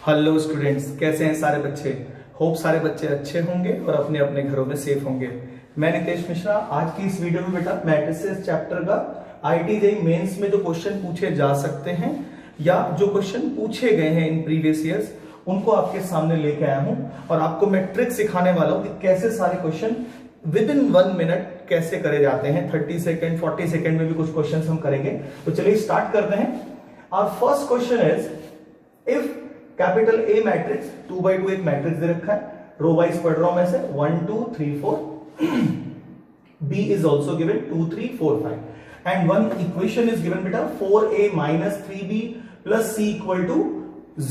Hello students, कैसे हैं सारे बच्चे। होप सारे बच्चे अच्छे होंगे और अपने अपने घरों में सेफ होंगे। मैं नितेश मिश्रा। आज की इस वीडियो में बेटा मैट्रिसेस चैप्टर का IIT मेंस में जो क्वेश्चन पूछे जा सकते हैं या जो क्वेश्चन पूछे गए हैं इन प्रीवियस ईयर्स, उनको आपके सामने लेके आया हूं और आपको मैं ट्रिक सिखाने वाला हूं कि कैसे सारे क्वेश्चन विद इन 1 मिनट कैसे करे जाते हैं। 30 सेकेंड 40 सेकेंड में भी कुछ क्वेश्चन हम करेंगे। तो चलिए स्टार्ट करते हैं। Our first question is, if capital A matrix 2x2 एक मैट्रिक्स दे रखा है, रो वाइज पढ़ रहा हूं मैं से 1 2 3 4 B is also given 2 3 4 5 and one equation is given बेटा 4A minus 3B plus C equal to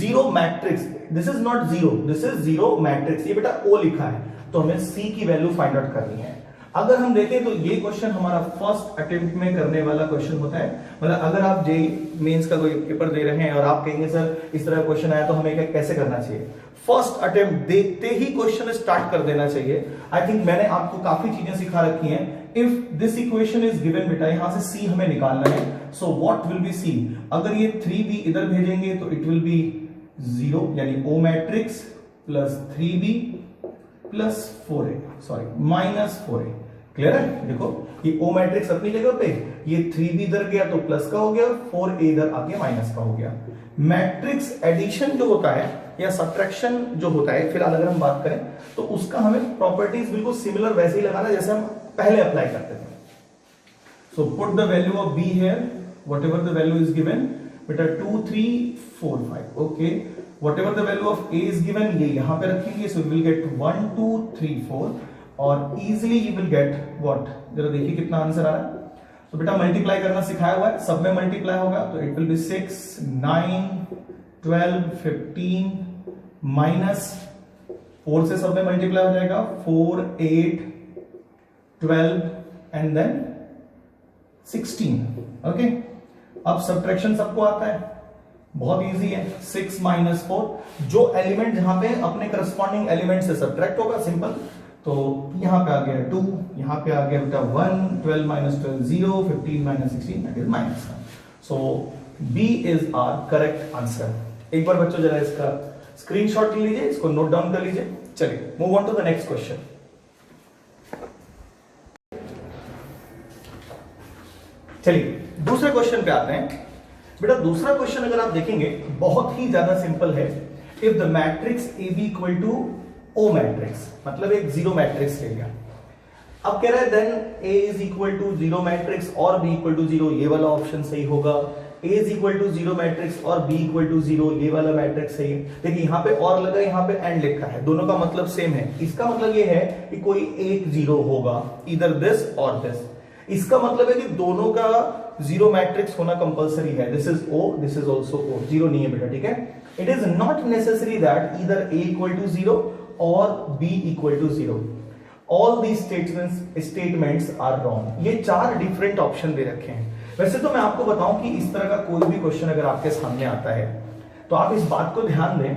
0 matrix. This is not 0, this is 0 matrix. ये बेटा O लिखा है तो हमें C की वैल्यू फाइंड आउट करनी है। अगर हम देखें तो ये क्वेश्चन हमारा फर्स्ट अटेम्प्ट में करने वाला क्वेश्चन होता है। मतलब अगर आप जेई मेंस का कोई पेपर दे रहे हैं और आप कहेंगे सर इस तरह क्वेश्चन आया तो हमें कैसे करना चाहिए, फर्स्ट अटेम्प्ट देखते ही क्वेश्चन स्टार्ट कर देना चाहिए। आई थिंक मैंने आपको काफी चीजें सिखा रखी हैं। If this equation is given बेटा, यहां से C हमें निकालना है। सो व्हाट विल बी C? अगर ये 3B इधर भेजेंगे तो इट विल बी 0 यानी O matrix plus 3B plus 4A, sorry minus 4A। Clear है? देखो ये O मैट्रिक्स अपनी जगह पे, ये 3B इधर गया तो प्लस का हो गया, 4A इधर आ गया माइनस का हो गया। मैट्रिक्स एडिशन जो होता है या सब्ट्रैक्शन जो होता है, फिलहाल अगर हम बात करें तो उसका हमें प्रॉपर्टीज बिल्कुल सिमिलर वैसे ही लगाना जैसे हम पहले अप्लाई करते थे। So put the value of B here, whatever the value is given बेटा 2 3 4 5। Okay, whatever the value of A is given, ये यहां पे रखेंगे। so we will get 1 2 3 4 और easily you will get what? जरा देखिए कितना आंसर आ रहा है। तो बेटा मल्टीप्लाई करना सिखाया हुआ है, सब में मल्टीप्लाई होगा तो इट विल बी 6 9 12 15 माइनस 4 से सब में मल्टीप्लाई हो जाएगा 4 8 12 एंड देन 16। ओके, अब सब्ट्रैक्शन सबको आता है, बहुत इजी है। 6 माइनस 4, जो एलिमेंट जहां पे अपने करस्पॉन्डिंग एलिमेंट से सब्ट्रैक्ट होगा, सिंपल। तो यहां पे आ गया 2, यहां पे आ गया बेटा 1, 12 minus 12 0, 15 minus 16 that is minus 1। So B is our correct answer. एक बार बच्चों जरा इसका स्क्रीनशॉट ले लीजिए, इसको नोट डाउन कर लीजिए। चलिए move on to the next question. चलिए दूसरे क्वेश्चन पे आते हैं। बेटा दूसरा क्वेश्चन अगर आप देखेंगे बहुत ही ज्यादा सिंपल है। If the matrix AB equal to O matrix, मतलब एक 0 मैट्रिक्स ले लिया। अब कह रहा है then A is equal to 0 matrix और B इक्वल टू 0, ये वाला ऑप्शन सही होगा। A is equal to 0 matrix और B इक्वल टू 0, ये वाला मैट्रिक्स सही है। देखिए यहाँ पे और लगा, यहाँ पे एंड लिखा है, दोनों का मतलब सेम है। इसका मतलब ये है कि कोई एक 0 होगा, इधर दिस और दिस। इसका मतलब है कि दोनों का 0 मैट्रिक्स होना कंपलसरी है। This is O, this is also O। 0 नहीं है बेटा, ठीक है। It is not necessary that either A equal to 0 और B equal to 0। All these statements are wrong. ये 4 डिफरेंट ऑप्शन दे रखे हैं। वैसे तो मैं आपको बताऊं कि इस तरह का कोई भी क्वेश्चन अगर आपके सामने आता है तो आप इस बात को ध्यान दें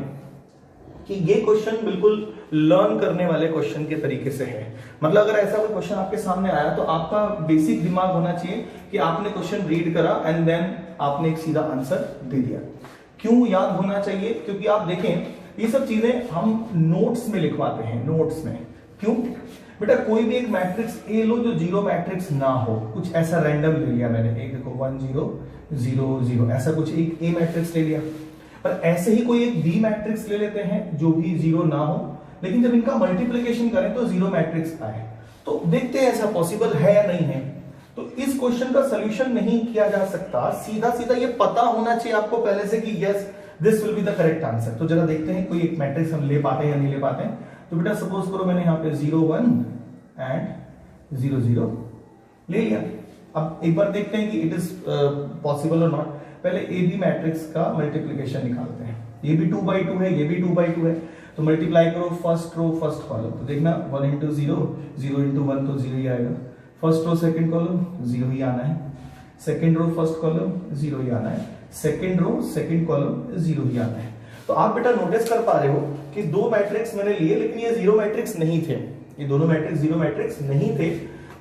कि ये क्वेश्चन बिल्कुल लर्न करने वाले क्वेश्चन के तरीके से है। मतलब अगर ऐसा कोई क्वेश्चन आपके सामने आया तो आपका बेसिक दिमाग होना चाहिए कि आपने क्वेश्चन रीड करा एंड देन आपने एक सीधा आंसर दे दिया। क्यों याद होना चाहिए? क्योंकि आप देखें ये सब चीजें हम नोट्स में लिखवाते हैं, नोट्स में। क्यों बेटा? कोई भी एक मैट्रिक्स A लो जो 0 मैट्रिक्स ना हो, कुछ ऐसा रैंडम ले लिया मैंने, एक देखो 1 0 0 0, ऐसा कुछ एक A मैट्रिक्स ले लिया। पर ऐसे ही कोई एक B मैट्रिक्स ले लेते हैं जो भी 0 ना हो, लेकिन जब इनका मल्टीप्लिकेशन करें तो 0 मैट्रिक्स आए। तो देखते हैं ऐसा पॉसिबल है या नहीं है। तो इस क्वेश्चन का सॉल्यूशन नहीं किया जा सकता, सीधा सीधा ये पता होना चाहिए आपको पहले से कि yes this will be the correct answer. तो जरा देखते हैं कोई एक मैट्रिक्स हम ले पाते हैं या नहीं ले पाते हैं। तो बेटा सपोज करो मैंने यहाँ पे 0 1 एंड 0 0 ले लिया। अब एक बार देखते हैं कि इट इज पॉसिबल और नॉट। पहले AB मैट्रिक्स का मल्टीप्लिकेशन निकालते हैं। ये भी 2 by 2 है, ये भी 2 by 2 है, तो मल्टीप्लाई करो फर्स्ट रो फर्स्ट कॉलम। तो देखना 1 into 0 0 into 1 तो 0 ही आएगा। फर्स्ट रो सेकंड कॉलम 0 ही आना है, सेकंड रो फर्स्ट कॉलम 0 ही आना है, सेकंड रो सेकंड कॉलम 0 ही आना है। तो आप बेटा नोटिस कर पा रहे हो कि 2 मैट्रिक्स मैंने लिए लेकिन ये 0 मैट्रिक्स नहीं थे, ये दोनों मैट्रिक्स 0 मैट्रिक्स नहीं थे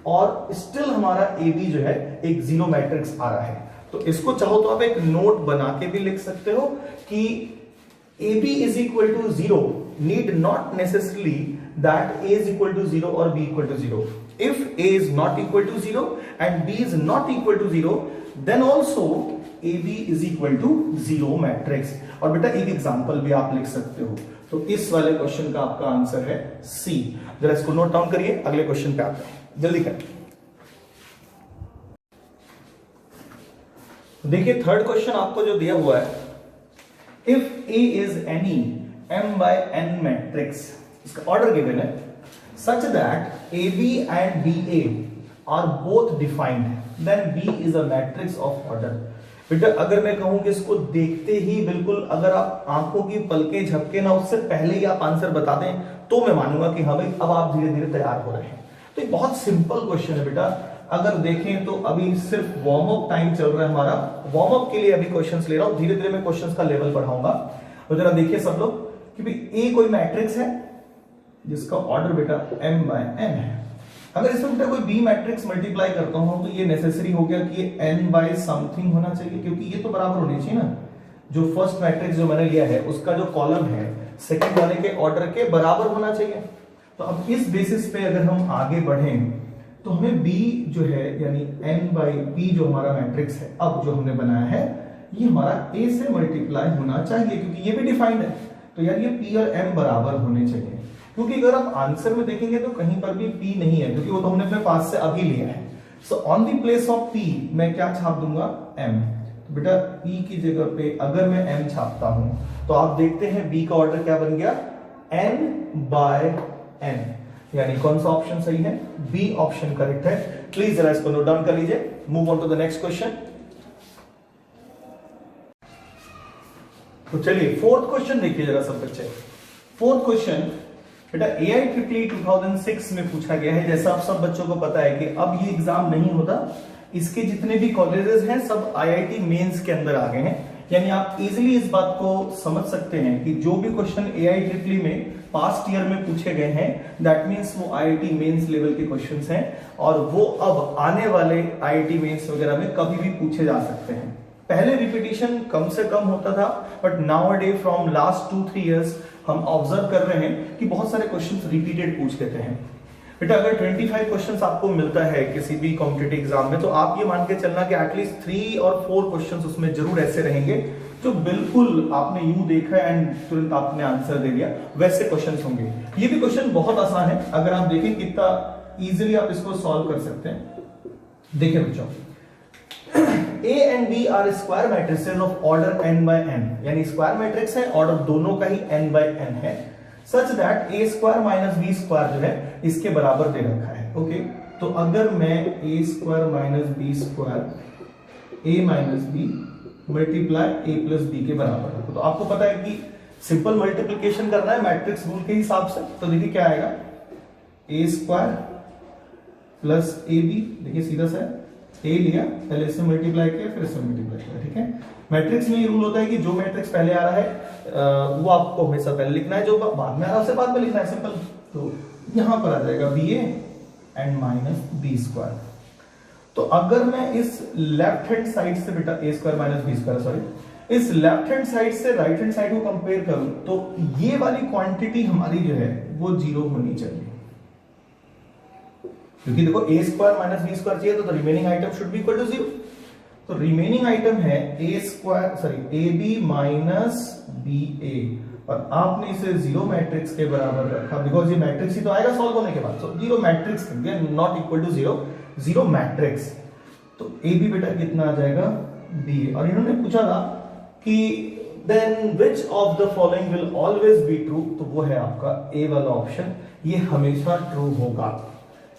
और स्टिल हमारा AB जो है एक 0 मैट्रिक्स आ रहा है। तो इसको चाहो तो आप एक नोट बना के भी लिख सकते हो कि AB is equal to 0 need not necessarily that A is equal to 0 or B equal to 0. If A is not equal to 0 and B is not equal to 0, then also AB is equal to 0 matrix. और बेटा एक example भी आप लिख सकते हो, तो इस वाले क्वेश्चन का आपका आंसर है सी। जरा इसको नोट डाउन करिए, अगले क्वेश्चन पे आते हैं, जल्दी करें। देखिए थर्ड क्वेश्चन आपको जो दिया हुआ है, if A is any m by n matrix, इसका ऑर्डर गिवन है such that AB and BA are both defined, then B is a matrix of order। बेटा अगर मैं कहूं कि इसको देखते ही बिल्कुल अगर आप आंखों की पलकें झपके ना उससे पहले ही आप आंसर बता दें तो मैं मानूंगा कि हाँ भाई अब आप धीरे धीरे तैयार हो रहे हैं। तो एक बहुत सिंपल क्वेश्चन है बेटा, अगर देखें तो अभी सिर्फ वार्म अप टाइम चल रहा है हमारा, वार्म अप के लिए अभी क्वेश्चंस ले रहा हूं, धीरे धीरे मैं क्वेश्चंस का लेवल बढ़ाऊंगा। तो जरा देखिए सब लोग कि भाई ए कोई मैट्रिक्स है जिसका ऑर्डर बेटा m by n है। अगर इसमें बेटा कोई b मैट्रिक्स मल्टीप्लाई करता हूं तो ये नेसेसरी हो गया कि ये n by समथिंग होना चाहिए, क्योंकि ये तो बराबर होनी चाहिए ना। जो फर्स्ट मैट्रिक्स जो मैंने लिया है उसका जो कॉलम है सेकंड वाले के ऑर्डर के बराबर होना चाहिए। तो अब इस बेसिस पे अगर हम आगे बढ़ें तो हमें b जो है यानी n by p जो हमारा मैट्रिक्स है अब जो हमने बनाया है ये हमारा a से मल्टीप्लाई होना चाहिए, क्योंकि ये भी डिफाइंड है। तो यार ये p और m बराबर होने चाहिए, क्योंकि अगर आप आंसर में देखेंगे तो कहीं पर भी p नहीं है, क्योंकि वो तो हमने अपने पास से अभी लिया है। So on the place of p मैं क्या छाप दूंगा m। तो बेटा p की जगह पे अगर मैं m छापता हूं तो आप देखते हैं b का ऑर्डर क्या बन गया n by n, यानी कौन सा ऑप्शन सही है, बी ऑप्शन करेक्ट है। प्लीज जरा इसको नोट डाउन कर लीजिए। Move on to the next question. तो चलिए फोर्थ क्वेश्चन देखिए जरा सब बच्चे। फोर्थ क्वेश्चन बेटा AIEEE 2006 में पूछा गया है। जैसा आप सब बच्चों को पता है कि अब ये एग्जाम नहीं होता, इसके जितने भी कॉलेजेस हैं सब IIT मेंस के अंदर आ गए हैं, यानी आप इजीली इस बात को समझ सकते हैं कि जो भी क्वेश्चन AIEEE में पास्ट ईयर में पूछे गए हैं दैट मींस वो IIT मेंस लेवल के क्वेश्चंस हैं, और वो अब आने वाले IIT मेंस वगैरह में कभी भी पूछे जा सकते हैं। पहले रिपीटिशन कम से कम होता था, but now day from last 2-3 years हम ऑब्जर्व कर रहे हैं कि बहुत सारे क्वेश्चंस रिपीटेड पूछ लेते हैं। बेटा अगर 25 क्वेश्चंस आपको मिलता है किसी भी कॉम्पिटिटिव एग्जाम में, तो आप ये मान के चलना कि एटलीस्ट 3 और 4 क्वेश्चंस उसमें जरूर ऐसे रहेंगे जो बिल्कुल आपने यूं देखा एंड तुरंत आपने आंसर दे दिया, वैसे क्वेश्चंस होंगे। ये भी क्वेश्चन बहुत आसान है, अगर आप देखें कितना इजीली आप इसको सॉल्व कर सकते हैं। देखिए बच्चों, A and B are square matrices of order n by n, यानी स्क्वायर मैट्रिक्स है, ऑर्डर दोनों का ही n by n है, such that a square minus b square जो है इसके बराबर दे रखा है। ओके, तो अगर मैं a square minus b square a minus b multiply a plus b के बराबर रखो, तो आपको पता है कि सिंपल मल्टीप्लिकेशन करना है मैट्रिक्स रूल के हिसाब से। तो देखिए क्या आएगा, a square plus a b, देखिए सीधा सा a लिया, पहले इससे मल्टीप्लाई किया फिर इससे मल्टीप्लाई किया, ठीक है। मैट्रिक्स में ये रूल होता है कि जो मैट्रिक्स पहले आ रहा है वो आपको हमेशा पहले लिखना है, जो बाद में आ रहा है उसे बाद में लिखना है, सिंपल। तो यहां पर आ जाएगा ba and minus b square. तो अगर मैं इस लेफ्ट हैंड साइड से बेटा a square minus b square, sorry, इस लेफ्ट हैंड साइड से राइट हैंड साइड को कंपेयर करूं तो ये वाली क्वांटिटी हमारी जो है वो 0 होनी चाहिए, क्योंकि देखो a square minus b square चाहिए तो remaining item should be equal to 0। तो रिमेनिंग आइटम है a square sorry ab minus ba, और आपने इसे 0 मैट्रिक्स के बराबर रखा, बिकॉज ये मैट्रिक्स ही तो आएगा सॉल्व होने के बाद। So 0 matrix not equal to 0, 0 matrix. तो ab बेटा कितना आ जाएगा ba, और इन्होंने पूछा था कि then which of the following will always be true, तो वो है आपका ए वाला ऑप्शन, ये हमेशा ट्रू होगा,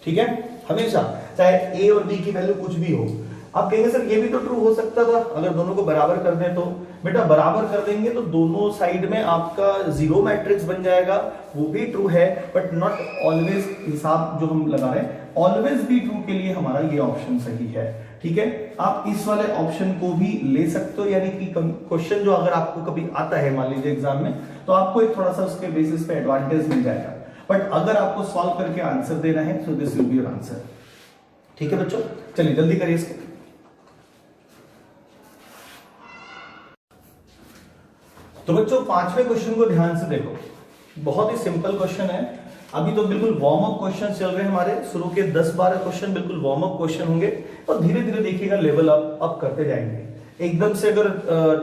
ठीक है, हमेशा, चाहे a और b की वैल्यू कुछ भी हो। आप कहेंगे सर ये भी तो ट्रू हो सकता था अगर दोनों को बराबर कर दें, तो बेटा बराबर कर देंगे तो दोनों साइड में आपका 0 मैट्रिक्स बन जाएगा, वो भी ट्रू है, बट नॉट ऑलवेज। हिसाब जो हम लगा रहे हैं ऑलवेज बी ट्रू के लिए हमारा ये ऑप्शन सही है, ठीक है। आप इस वाले ऑप्शन को भी ले सकते हो, यानी कि क्वेश्चन जो अगर आपको कभी आता है मान लीजिए एग्जाम में, तो आपको एक थोड़ा सा उसके बेसिस पे एडवांटेज मिल जाएगा, बट अगर आपको सॉल्व करके आंसर देना है so this will be your answer, ठीक है बच्चों। चलिए जल्दी करिए इसको। तो बच्चों पांचवें क्वेश्चन को ध्यान से देखो, बहुत ही सिंपल क्वेश्चन है। अभी तो बिल्कुल वार्म अप क्वेश्चन चल रहे हैं हमारे, शुरू के 10-12 क्वेश्चन बिल्कुल वार्म अप क्वेश्चन होंगे और धीरे धीरे देखिएगा लेवल अप करते जाएंगे। एकदम से अगर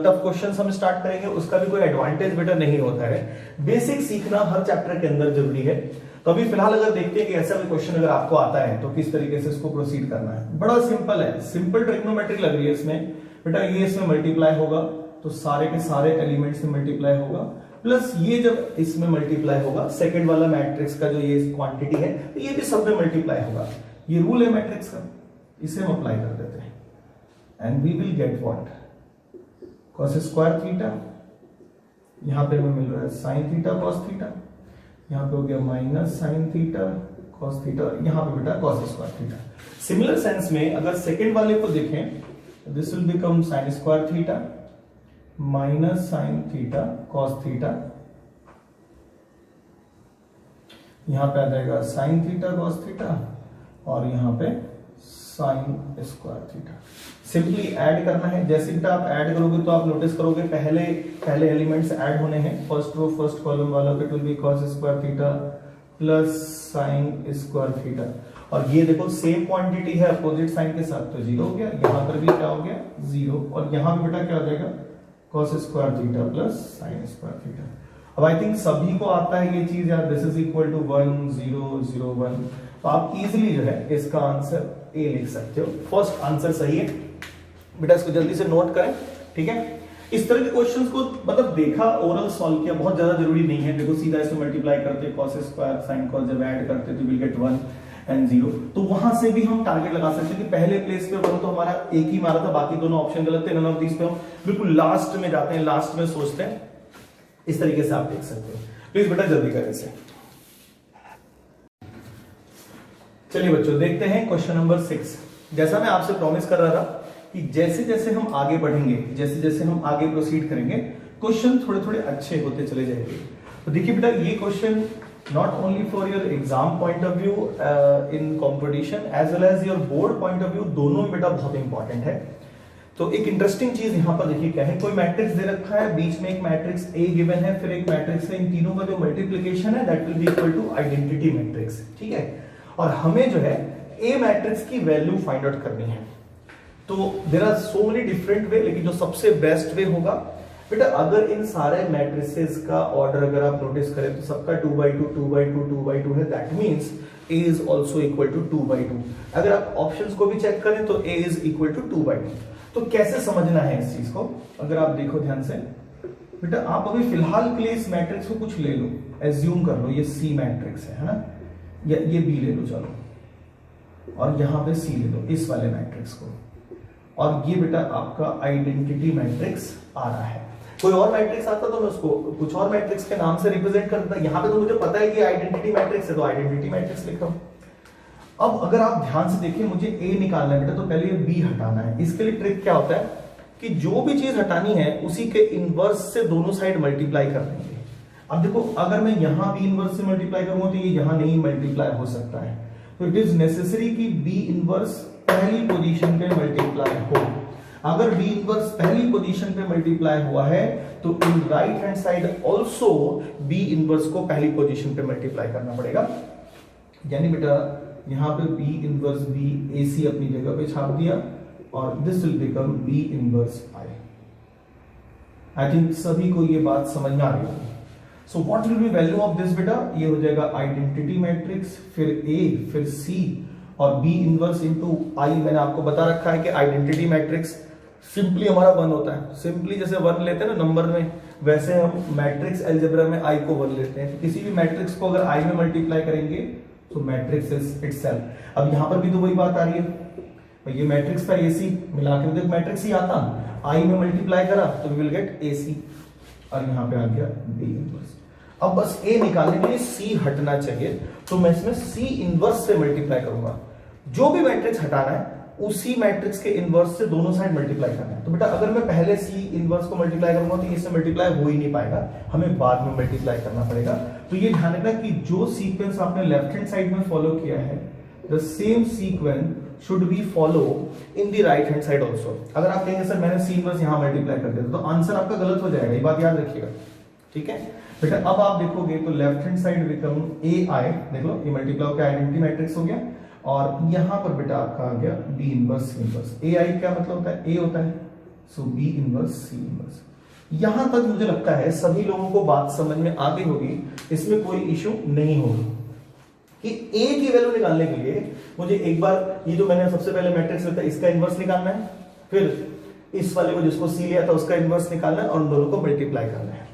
टफ क्वेश्चंस हम स्टार्ट करेंगे उसका भी कोई एडवांटेज बेटा नहीं होता है। बेसिक सीखना हर चैप्टर के अंदर जरूरी है। तो अभी फिलहाल अगर देखते हैं कि ऐसा भी क्वेश्चन अगर आपको आता है तो किस तरीके से इसको प्रोसीड करना है। बड़ा सिंपल है, सिंपल ट्रिग्नोमेट्री लग रही है इसमें बेटा। ये इसमें मल्टीप्लाई होगा तो सारे के सारे एलिमेंट्स में मल्टीप्लाई होगा, प्लस ये जब इसमें मल्टीप्लाई होगा सेकंड वाला मैट्रिक्स का जो ये क्वांटिटी है तो ये भी सब में मल्टीप्लाई होगा। ये रूल है मैट्रिक्स का, इसे हम अप्लाई कर देते हैं and we will get what, cos square theta, यहां पे हमें मिल रहा है sin थीटा cos थीटा, यहां पे हो गया minus sin theta cos theta, यहां पे बेटा cos square theta. Similar sense में अगर सेकंड वाले को देखें, this will become sin square theta minus sine theta cos theta, यहां पे आ जाएगा साइन थीटा कॉस थीटा और यहां पे sine square theta. Simply add करना है। जैसे बेटा आप ऐड करोगे तो आप नोटिस करोगे पहले एलिमेंट्स ऐड होने हैं। फर्स्ट रो फर्स्ट कॉलम वाला it will B cos square theta plus sine square theta, और ये देखो सेम क्वांटिटी है अपोजिट साइन के साथ तो जीरो हो गया, यहां पर भी क्या हो गया जीरो, और यहां पे बेटा क्या हो जाएगा cos square theta plus sin square theta. अब आई थिंक सभी को आता है ये चीज यार, दिस इज इक्वल टू 1 0 0 1, तो आप इजीली जो है इसका आंसर ए लिख सकते हो। फर्स्ट आंसर सही है बेटा, इसको जल्दी से नोट करें, ठीक है। इस तरह के क्वेश्चंस को मतलब देखा, ओरल सॉल्व किया, बहुत ज्यादा जरूरी नहीं है। देखो सीधा इसमें मल्टीप्लाई करते cos स्क्वायर sin cos, जब ऐड करते तो विल गेट 1 एंड 0, तो वहां से भी हम टारगेट लगा सकते हैं कि पहले प्लेस पे बनो तो हमारा एक ही मारा था, बाकी दोनों ऑप्शन गलत थे। नन ऑफ दीस पे हम बिल्कुल लास्ट में जाते हैं, लास्ट में सोचते हैं। इस तरीके से आप देख सकते हो। प्लीज बेटा जल्दी करें इसे। चलिए बच्चों देखते हैं क्वेश्चन नंबर 6। जैसा मैं आपसे प्रॉमिस कर रहा था कि जैसे जैसे हम आगे बढ़ेंगे, जैसे जैसे हम आगे प्रोसीड करेंगे, क्वेश्चन थोड़े थोड़े अच्छे होते चले जाएंगे। तो देखिए बेटा ये question not only for your exam point of view in competition as well as your board point of view, दोनों में बेटा बहुत इंपॉर्टेंट है। तो एक इंटरेस्टिंग चीज यहाँ पर देखिए क्या है, कोई मैट्रिक्स दे रखा है, बीच में एक मैट्रिक्स A गिवन है, फिर एक मैट्रिक्स है, इन तीनों का जो मल्टीप्लिकेशन है that will be equal to identity matrix, ठीक है। और हमें जो है A मैट्रिक्स की वैल्यू फाइंड आउट करनी है। तो there are so many different way, लेकिन जो सबसे बेस्ट वे होगा बेटा, अगर इन सारे मैट्रिसेस का ऑर्डर अगर आप नोटिस करें तो सबका 2/2 2/2 2/2 है, that means A is also equal to 2/2। अगर आप ऑप्शंस को भी चेक करें तो A इज इक्वल टू 2/2। तो कैसे समझना है इस चीज को, अगर आप देखो ध्यान से बेटा, आप अभी फिलहाल के लिए इस मैट्रिक्स को कुछ ले लो, एज्यूम कर लो ये C मैट्रिक्स है ना, या ये B ले लो चलो, और यहां पे C ले लो इस वाले मैट्रिक्स को, और ये बेटा आपका आइडेंटिटी मैट्रिक्स आ रहा है। कोई और मैट्रिक्स आता तो मैं उसको कुछ और मैट्रिक्स के नाम से रिप्रेजेंट करता। यहां पे तो मुझे पता है कि आइडेंटिटी मैट्रिक्स है तो आइडेंटिटी मैट्रिक्स लिख रहा हूं। अब अगर आप ध्यान से देखिए, मुझे A निकालना है बेटा, तो पहले ये B हटाना है। इसके लिए ट्रिक क्या होता है कि जो भी चीज हटानी है उसी के इनवर्स से दोनों साइड मल्टीप्लाई कर देंगे। अब देखो अगर मैं यहां B इनवर्स से मल्टीप्लाई करूंगा तो ये यहां नहीं मल्टीप्लाई हो सकता है, तो इट इज नेसेसरी कि B इनवर्स पहली पोजीशन पे मल्टीप्लाई हो। अगर B इनवर्स पहली पोजीशन पे मल्टीप्लाई हुआ है तो in right hand side also B inverse को पहली पोजीशन पे मल्टीप्लाई करना पड़ेगा। यानी बेटा यहां पे B इनवर्स B AC अपनी जगह पे छाप दिया और this will become B inverse I। I think सभी को ये बात समझ में आ रही होगी। सो what will B value of this बेटा, ये हो जाएगा आइडेंटिटी मैट्रिक्स, फिर A, फिर C और B इनवर्स इनटू I। मैंने आपको बता रखा है कि आइडेंटिटी मैट्रिक्स सिंपली हमारा 1 होता है। सिंपली जैसे 1 लेते हैं ना नंबर में, वैसे हम मैट्रिक्स अलजेब्रा में I को 1 लेते हैं। किसी भी मैट्रिक्स को अगर I में मल्टीप्लाई करेंगे तो मैट्रिक्स इज इटसेल्फ। अब यहां पर भी तो वही बात आ रही है, ये मैट्रिक्स था AC, मिलाकर तो मैट्रिक्स ही आता, I में मल्टीप्लाई करा तो वी विल गेट AC, और यहां पे आ गया B इनवर्स। अब बस A निकालने के लिए C हटना चाहिए, तो मैं इसमें C इनवर्स से मल्टीप्लाई करूंगा। जो भी मैट्रिक्स हटाना है उसी मैट्रिक्स के इनवर्स से दोनों साइड मल्टीप्लाई करना है। तो बेटा अगर मैं पहले C इनवर्स को मल्टीप्लाई करूंगा तो इससे मल्टीप्लाई हो ही नहीं पाएगा, हमें बाद में मल्टीप्लाई करना पड़ेगा। तो ये ध्यान रखना कि जो सीक्वेंस आपने लेफ्ट हैंड साइड में फॉलो किया है, the same sequence should be follow in the right hand side also। अगर आप कहेंगे सर मैंने सी इनवर्स यहाँ मल्टीप्लाई कर दिया तो आंसर आपका गलत हो जाएगा, ये बात याद रखिएगा, ठीक है बेटा। अब आप देखोगे तो left hand side become A I, देख लो ये मल्टीप्लाई होकर आइडेंटिटी मैट्रिक्स हो गया, और यहां पर बेटा आपका आ गया बी इनवर्स सी इनवर्स। ए आई क्या मतलब होता है, ए होता है, सो बी इनवर्स सी इनवर्स। यहां तक मुझे लगता है सभी लोगों को बात समझ में आ गई होगी, इसमें कोई इश्यू नहीं होगा कि ए की वैल्यू निकालने के लिए मुझे एक बार ये जो मैंने सबसे पहले मैट्रिक्स लिखा इसका इनवर्स निकालना है, फिर इस वाले को जिसको सी लिया था उसका इनवर्स निकालना है और उन दोनों को मल्टीप्लाई करना है।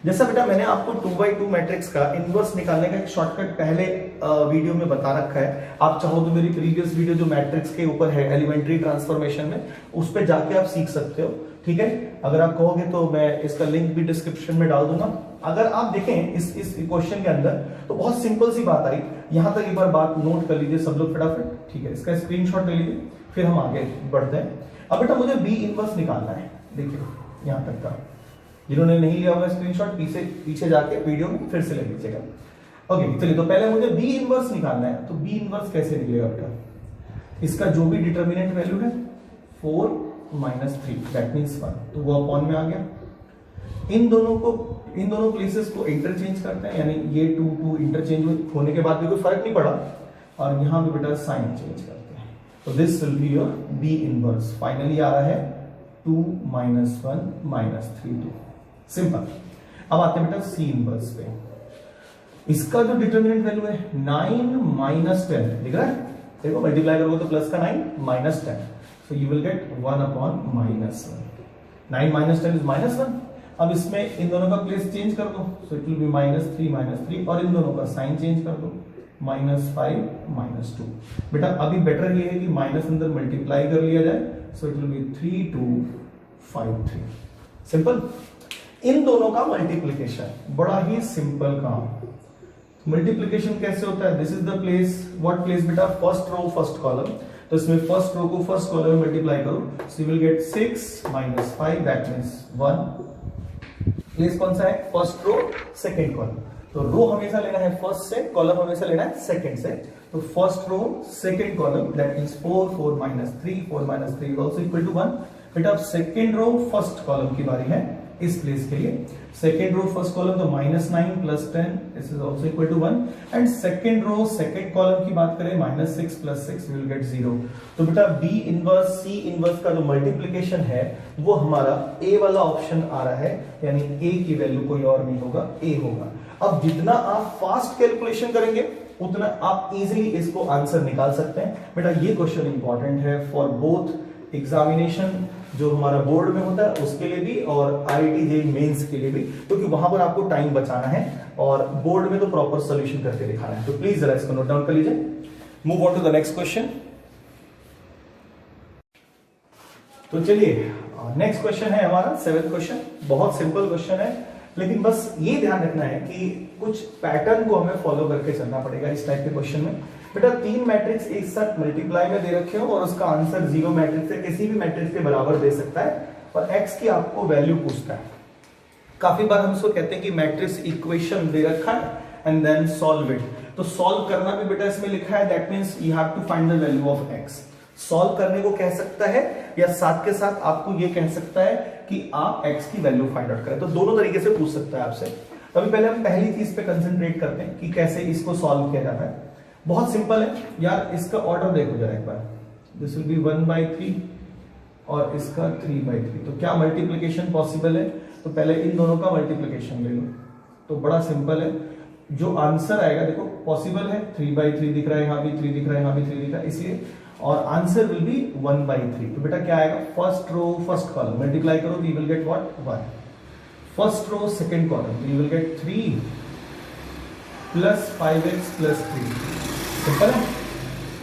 जैसा बेटा मैंने आपको 2x2 मैट्रिक्स का इनवर्स निकालने का एक शॉर्टकट पहले वीडियो में बता रखा है, आप चाहो तो मेरी प्रीवियस वीडियो जो मैट्रिक्स के ऊपर है एलिमेंट्री ट्रांसफॉर्मेशन में, उस पे जाके आप सीख सकते हो, ठीक है। अगर आप कहोगे तो मैं इसका लिंक भी डिस्क्रिप्शन में डाल दूंगा। अगर आप देखें इस क्वेश्चन के अंदर तो बहुत सिंपल सी बात आई, यहां तक एक बार बात नोट कर लीजिए सब लोग फटाफट, ठीक है। इसका स्क्रीनशॉट ले लीजिए, फिर हम आगे बढ़ते हैं। अब बेटा मुझे बी इनवर्स निकालना है, देखिए यहां तक का, जिन्होंने नहीं लिया होगा स्क्रीनशॉट पीछे जाके वीडियो में फिर से ले लीजिएगा। ओके चलिए, तो पहले मुझे बी इनवर्स निकालना है, तो बी इनवर्स कैसे निकलेगा बेटा, इसका जो भी डिटर्मिनेंट वैल्यू है 4 - 3 दैट मींस 1, तो वो अपॉन में आ गया। इन दोनों प्लेसेस को इंटरचेंज करते हैं, यानी ये 2 इंटरचेंज होने के बाद भी कोई फर्क नहीं पड़ा, और यहां पे बेटा साइन चेंज करते हैं, तो this will be your B inverse. Finally आ रहा है 2 - 1 - 3 2, सिंपल। अब आते हैं बेटा सी इनवर्स पे, इसका जो डिटर्मिनेंट वैल्यू है 9 - 10 दिख रहा है, देखो मल्टीप्लाई करोगे तो प्लस का 9 - 10, so you will get 1 upon -1। 9 - 10 is -1। अब इसमें इन दोनों का प्लेस चेंज कर दो, सो इट विल बी -3 - 3, और इन दोनों का साइन चेंज कर दो, -5 - 2। बेटा अभी बेटर ये है कि माइनस अंदर मल्टीप्लाई कर लिया जाए, so it will be 3 2 5 3, simple. इन दोनों का मल्टीप्लिकेशन, बड़ा ही सिंपल काम। मल्टीप्लिकेशन कैसे होता है, this is the place, what place बेटा, फर्स्ट रो फर्स्ट कॉलम, तो इसमें फर्स्ट रो को फर्स्ट कॉलम में मल्टीप्लाई करो, so you will gate 6 - 5 that means 1। Place कौन सा है, फर्स्ट रो सेकंड कॉलम, तो रो हमेशा लेना है फर्स्ट से, कॉलम हमेशा लेना है सेकंड से, तो first row second column that means 4 - 3 4 - 3 also equal to 1। बेटा अब सेकंड रो फर्स्ट कॉलम की बारी है, इस प्लेस के लिए सेकेंड रो फर्स्ट कॉलम तो -9 + 10 this is also equal to 1, and second row second column की बात करें -6 + 6 विल गेट 0। तो बेटा बी इनवर्स सी इनवर्स का जो मल्टीप्लिकेशन है वो हमारा ए वाला ऑप्शन आ रहा है, यानी ए की वैल्यू कोई और नहीं होगा, ए होगा। अब जितना आप फास्ट कैलकुलेशन करेंगे उतना आप इजीली इसको आंसर निकाल सकते हैं। बेटा ये क्वेश्चन इंपॉर्टेंट है फॉर बोथ एग्जामिनेशन जो हमारा बोर्ड में होता है उसके लिए भी, और आईआईटी जेईई मेंस के लिए भी, क्योंकि वहां पर आपको टाइम बचाना है और बोर्ड में तो प्रॉपर सॉल्यूशन करके दिखाना है। तो प्लीज जरा इसको नोट डाउन कर लीजिए। Move on to the next question. तो चलिए नेक्स्ट क्वेश्चन है हमारा 7th क्वेश्चन। बहुत सिंपल क्वेश्चन है, लेकिन बस ये ध्यान रखना है कि कुछ पैटर्न को हमें फॉलो करके चलना पड़ेगा इस टाइप के क्वेश्चन में। बेटा 3 मैट्रिक्स एक साथ मल्टीप्लाई में दे रखे हो और उसका आंसर 0 मैट्रिक्स से किसी भी मैट्रिक्स के बराबर दे सकता है, और x की आपको वैल्यू पूछता है। काफी बार हम इसको कहते हैं कि मैट्रिक्स इक्वेशन दे रखा है एंड देन सॉल्व इट। तो सॉल्व करना भी बेटा इसमें लिखा है, that means you have to find the value of x। Solve करने को कह सकता है या साथ के साथ आपको ये कह सकता है कि आप x की वैल्यू फाइंड आउट करें, तो दोनों तरीके से पूछ सकता है आपसे। अभी पहले हम पहली चीज पे कंसंट्रेट करते हैं कि कैसे इसको सॉल्व किया जाता है। बहुत सिंपल है यार, इसका ऑर्डर देखो जरा एक बार, दिस विल बी 1/3 और इसका 3/3, तो क्या मल्टीप्लिकेशन पॉसिबल है, तो पहले इन दोनों का मल्टीप्लिकेशन ले लो, तो बड़ा सिंपल है। जो आंसर आएगा देखो पॉसिबल है, 3/3 दिख रहा है, यहाँ भी 3 दिख रहा है, यहाँ भी 3 दिख रहा है, इसलिए, और आंसर विल बी 1/3। तो बेटा क्या आएगा, first row first column multiply करो, you will get what 1, first row second column you will get 3 + 5x + 3, simple है।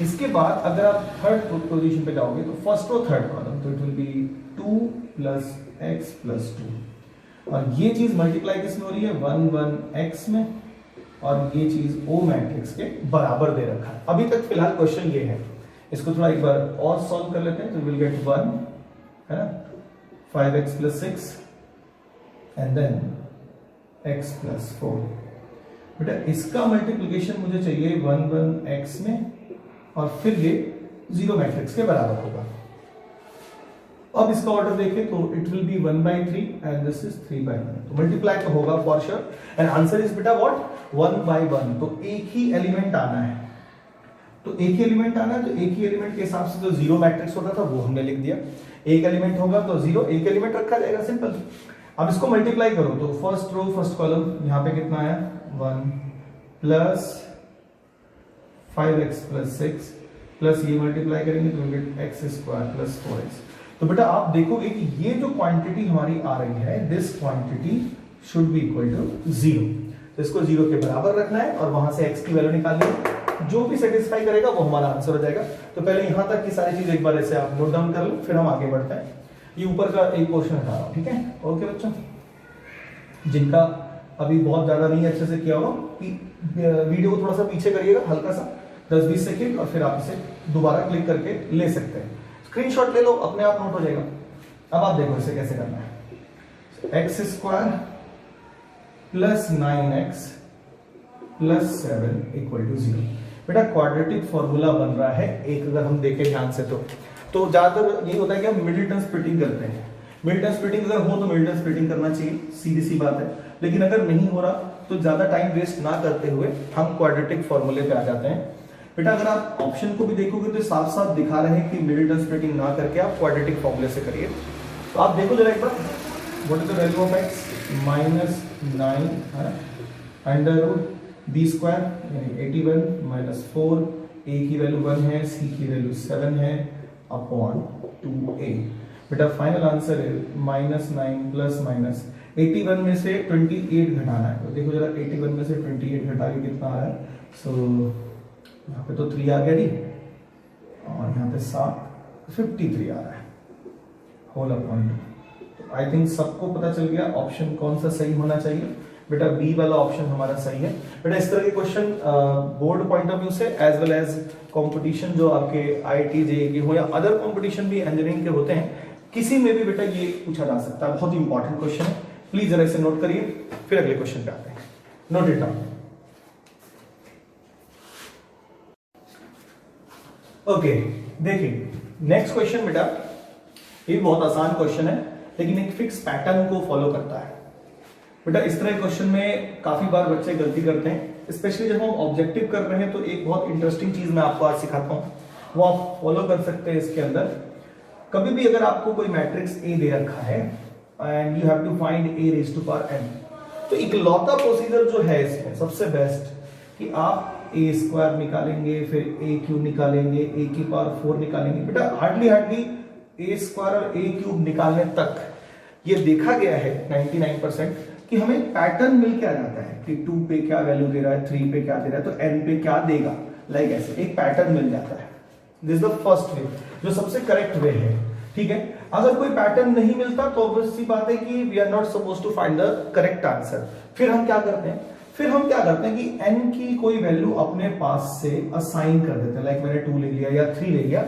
इसके बाद अगर आप थर्ड पोजीशन पे जाओगे तो फर्स्ट रो थर्ड कॉलम, तो इट विल बी 2 + x + 2, और ये चीज मल्टीप्लाई किसमें हो रही है, 1 1 x में, और ये चीज ओ मैट्रिक्स के बराबर दे रखा है। अभी तक फिलहाल क्वेश्चन ये है, इसको थोड़ा एक बार और सॉल्व कर लेते हैं, तो विल गेट 1 है ना, 5x + 6 एंड देन x + 4। बेटा इसका मल्टीप्लिकेशन मुझे चाहिए 1 1 x में, और फिर ये जीरो मैट्रिक्स के बराबर होगा। अब इसका ऑर्डर देखें तो it will B 1/3 and this is 3/1, तो मल्टीप्लाई तो होगा for sure and answer is बेटा व्हाट 1/1। तो एक ही एलिमेंट आना है, तो एक ही एलिमेंट आना है, तो एक ही एलिमेंट के हिसाब से जो जीरो मैट्रिक्स होता था वो हमने लिख दिया। एक एलिमेंट होगा तो जीरो, एक एलिमेंट रखा जाएगा, सिंपल। अब इसको मल्टीप्लाई करो तो फर्स्ट रो फर्स्ट कॉलम यहाँ पे कितना आया 1 प्लस 5x प्लस 6 प्लस ये मल्टीप्लाई करेंगे तो gate x square plus 4x। तो बेटा आप देखोगे कि ये जो क्वांटिटी हमारी आ रही है this quantity should be equal to 0, तो इसको 0 के बराबर रखना है और वहां से x की वैल्यू निकालनी है, जो भी सेटिस्फाई करेगा वो हमारा आंसर हो जाएगा। तो पहले यहां तक की सारी चीज एक बार ऐसे आप नोट डाउन कर लो, फिर हम आगे बढ़ते हैं। ये ऊपर का एक क्वेश्चन हटा रहा हूं, ठीक है। ओके बच्चों, जिनका अभी बहुत ज्यादा नहीं अच्छे से किया होगा वीडियो को थोड़ा सा पीछे करिएगा, हल्का सा 10-20 सेकेंड, और फिर आप इसे दोबारा क्लिक करके ले सकते हैं। स्क्रीनशॉट ले लो, अपने आप नोट हो जाएगा। अब आप देखो इसे कैसे करना है। x square plus 9x plus 7 equal to 0। बेटा क्वाड्रेटिक फॉर्मूला बन रहा है एक, अगर हम देखें ध्यान से तो ज्यादातर यही होता है कि हम मिडिल टर्म स्प्लिटिंग करते हैं। मिडिल टर्म स्प्लिटिंग अगर हो तो मिडिल टर्म स्प्लिटिंग करना चाहिए, सीधी सी बात है। लेकिन अगर नहीं हो रहा तो ज्यादा टाइम वेस्ट ना करते हुए हम क्वाड्रेटिक फॉर्मूले पे आ जाते हैं। बेटा अगर आप ऑप्शन को भी देखोगे तो साफ साफ दिखा रहे हैं कि मिडिल टर्म स्प्लिटिंग ना करके आप क्वाड्रेटिक फॉर्मूले से करिए। तो आप देखो जरा एक बार, what is the value of x -9 under root B square यानी 81 माइनस 4, a की वैल्यू 1 है, c की वैल्यू 7 है अपॉन 2a। बेटा फाइनल आंसर है -9 प्लस माइनस 81 में से 28 घटाना है। तो देखो जरा 81 में से 28 घटा के कितना आ रहा है। सो यहाँ पे तो 3 आ गया जी, और यहाँ पे 7 53 आ रहा है होल अपॉन 2। तो आई थिंक सबको पता चल गया ऑप्शन कौन सा सही होना चाहिए। बेटा बी वाला ऑप्शन हमारा सही है। बेटा इस तरह के question board point of view से एज वेल एज कंपटीशन जो आपके आईआईटी जेईई के हो या अदर कंपटीशन भी इंजीनियरिंग के होते हैं, किसी में भी बेटा ये पूछा जा सकता है। बहुत ही इंपॉर्टेंट क्वेश्चन है, प्लीज जरा इसे नोट करिए, फिर अगले क्वेश्चन पे आते हैं। Note it down. ओके देखिए नेक्स्ट क्वेश्चन बेटा, ये बहुत आसान क्वेश्चन है लेकिन एक फिक्स पैटर्न को फॉलो करता है। बेटा इस तरह क्वेश्चन में काफी बार बच्चे गलती करते हैं, स्पेशली जब हम ऑब्जेक्टिव कर रहे हैं। तो एक बहुत इंटरेस्टिंग चीज मैं आपको आज सिखाता हूं, वो आप फॉलो कर सकते हैं इसके अंदर। कभी भी अगर आपको कोई मैट्रिक्स ए दे रखा है and you have to find a raise to power n, तो इकलौता प्रोसीजर जो है इसमें सबसे बेस्ट कि आप a स्क्वायर निकालेंगे, फिर a क्यूब निकालेंगे, a की पावर 4 निकालेंगे। बेटा हार्डली a स्क्वायर और a क्यूब निकालने तक ये देखा गया है 99% कि हमें पैटर्न मिल के आ जाता है कि 2 पे क्या वैल्यू दे रहा है, 3 पे क्या दे रहा है, तो n पे क्या देगा, लाइक ऐसे एक पैटर्न मिल जाता है। दिस द फर्स्ट वे, जो सबसे करेक्ट वे है, ठीक है। अगर कोई पैटर्न नहीं मिलता तो ऑब्वियस सी बात है कि we are not suppose to find the correct answer. फिर हम क्या करते हैं कि n की कोई वैल्यू अपने पास से असाइन कर देते हैं, लाइक मैंने 2 ले लिया या 3 ले लिया,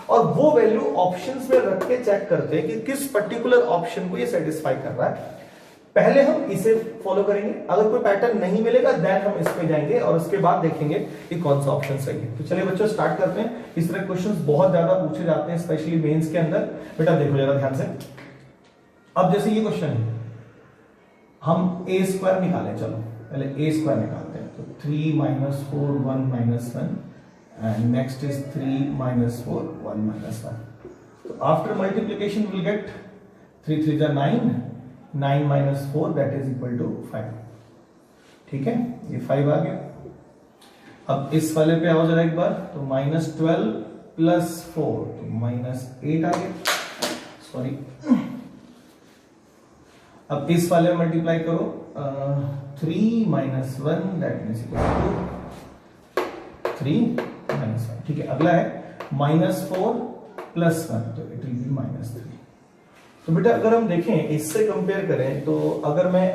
और वो वैल्यू ऑप्शंस में रख के चेक करते हैं कि किस पर्टिकुलर ऑप्शन को ये सेटिस्फाई कर रहा है। पहले हम इसे फॉलो करेंगे, अगर कोई पैटर्न नहीं मिलेगा देन हम इस पे जाएंगे और उसके बाद देखेंगे कि कौन सा ऑप्शन सही है। तो चलिए बच्चों स्टार्ट करते हैं। इस तरह क्वेश्चंस बहुत ज्यादा पूछे जाते हैं स्पेशली मेंस के अंदर। बेटा देखो जरा ध्यान से, अब जैसे ये क्वेश्चन है, हम a स्क्वायर निकालें, चलो पहले a स्क्वायर निकालते हैं। तो 3 - 4 1 - 1 एंड नेक्स्ट इज 3 - 4 1 - 1। तो आफ्टर मल्टीप्लिकेशन विल गेट 3 3 जा 9, 9 - 4 दैट इज इक्वल टू 5। ठीक है, ये 5 आ गया। अब इस वाले पे आओ जरा एक बार, तो -12 + 4 तो -8 आ गया, सॉरी। अब इस वाले में मल्टीप्लाई करो, 3 - 1 दैट मींस इक्वल टू 3 - 1। ठीक है, अगला है -4 + 1 तो इट विल बी -3। तो बेटा अगर हम देखें इससे कंपेयर करें, तो अगर मैं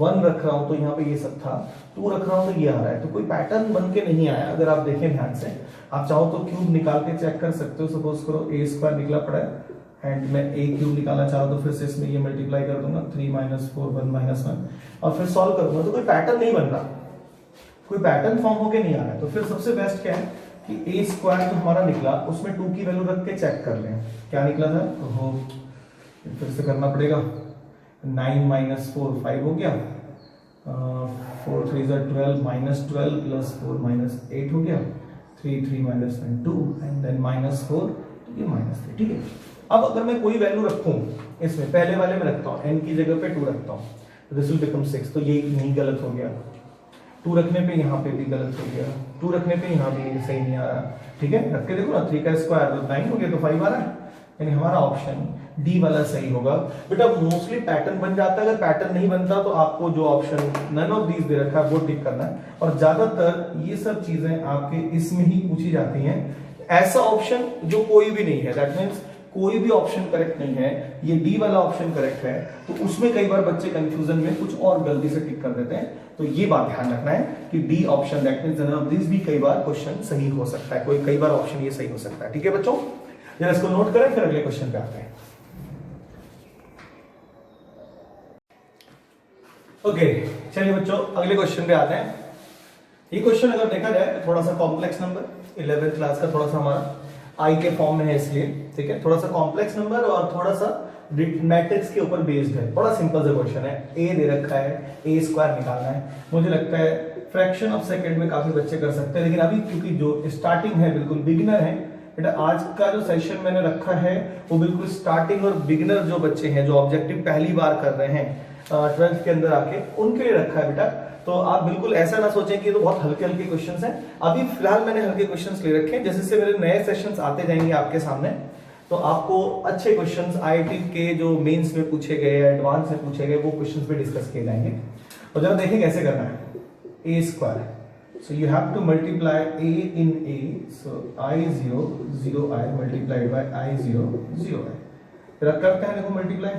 1 रख रहा हूं तो यहाँ पे ये सब था, 2 रख रहा हूं तो ये आ रहा है, तो कोई पैटर्न बन के नहीं आया। अगर आप देखें ध्यान से, आप चाहो तो क्यूब निकाल के चेक कर सकते हो। सपोज करो a स्क्वायर निकला पड़ा है एंड मैं a क्यूब निकालना चाहूँ तो फिर से इसमें ये मल्टीप्लाई कर दूंगा, 3 - 4 1 - 1 और फिर सॉल्व करूंगा, तो कोई पैटर्न नहीं बन रहा, कोई पैटर्न फॉर्म होके नहीं आ रहा है। तो फिर सबसे बेस्ट क्या है कि ए स्क्वायर जो हमारा निकला उसमें 2 की वैल्यू रख के चेक कर लें क्या निकला था। तो फिर से करना पड़ेगा। 9 माइनस 4 5 हो गया, 4 3 12 माइनस 12 प्लस 4 माइनस 8 हो गया, 3 3 माइनस 2 एंड देन माइनस 4, तो ये माइनस 3। ठीक है, अब अगर मैं कोई वैल्यू रखूं इसमें, पहले वाले में रखता हूं n की जगह पे 2 रखता हूं, तो दिस विल बिकम 6। तो ये नहीं गलत हो गया, 2 रखने पे यहाँ पे भी गलत हो गया, 2 रखने पे यहाँ भी सही नहीं आ रहा। ठीक है, रख के देखो ना, 3 का स्क्वायर तो 9 हो गया, तो 5 आ रहा है, यानी हमारा ऑप्शन डी वाला सही होगा। बेटा मोस्टली पैटर्न बन जाता है, अगर पैटर्न नहीं बनता तो आपको जो ऑप्शन नन ऑफ दीज दे रखा है वो टिक करना है। और ज्यादातर ये सब चीजें आपके इसमें ही पूछी जाती हैं। ऐसा ऑप्शन जो कोई भी नहीं है, दैट मीन्स कोई भी ऑप्शन करेक्ट नहीं है, ये डी वाला ऑप्शन करेक्ट है, तो उसमें कई बार बच्चे कंफ्यूजन में कुछ और गलती से टिक कर देते हैं। तो ये बात ध्यान रखना है कि D option, that means none of this भी कई बार क्वेश्चन सही हो सकता है, कई बार ऑप्शन ये सही हो सकता है। ठीक है बच्चों, जरा इसको नोट करें, फिर अगले क्वेश्चन पे आते हैं। ओके चलिए बच्चों अगले क्वेश्चन पे आते हैं। ये क्वेश्चन अगर देखा जाए तो थोड़ा सा कॉम्प्लेक्स नंबर, 11th क्लास का थोड़ा सा हमारा आई के फॉर्म में है इसलिए, ठीक है, थोड़ा सा कॉम्प्लेक्स नंबर और थोड़ा सा मैट्रिक्स के ऊपर बेस्ड है। बड़ा सिंपल सा क्वेश्चन है, ए दे रखा है, ए स्क्वायर निकालना है। मुझे लगता है फ्रैक्शन ऑफ सेकंड में काफी बच्चे कर सकते हैं, लेकिन अभी क्योंकि जो स्टार्टिंग है बिल्कुल बिगिनर है बेटा, आज का जो सेशन मैंने रखा है वो बिल्कुल स्टार्टिंग और बिगिनर जो बच्चे हैं, जो ऑब्जेक्टिव पहली बार कर रहे हैं 12th के अंदर आके, उनके लिए रखा है बेटा। तो आप बिल्कुल ऐसा ना सोचें कि ये तो बहुत हल्के हल्के क्वेश्चंस हैं। अभी फिलहाल मैंने हल्के क्वेश्चंस ले रखे हैं, जैसे से मेरे नए सेशंस आते जाएंगे आपके सामने, तो आपको अच्छे क्वेश्चंस आईआईटी के जो मेंस में पूछे गए, एडवांस में पूछे गए, वो क्वेश्चंस पे डिस्कस किए जाएंगे। और जरा देखिए कैसे करना है। ए square, so you have to multiply a in a, so I0 0i multiplied by I0 0i। फिर आप करते हैं, देखो मल्टीप्लाई,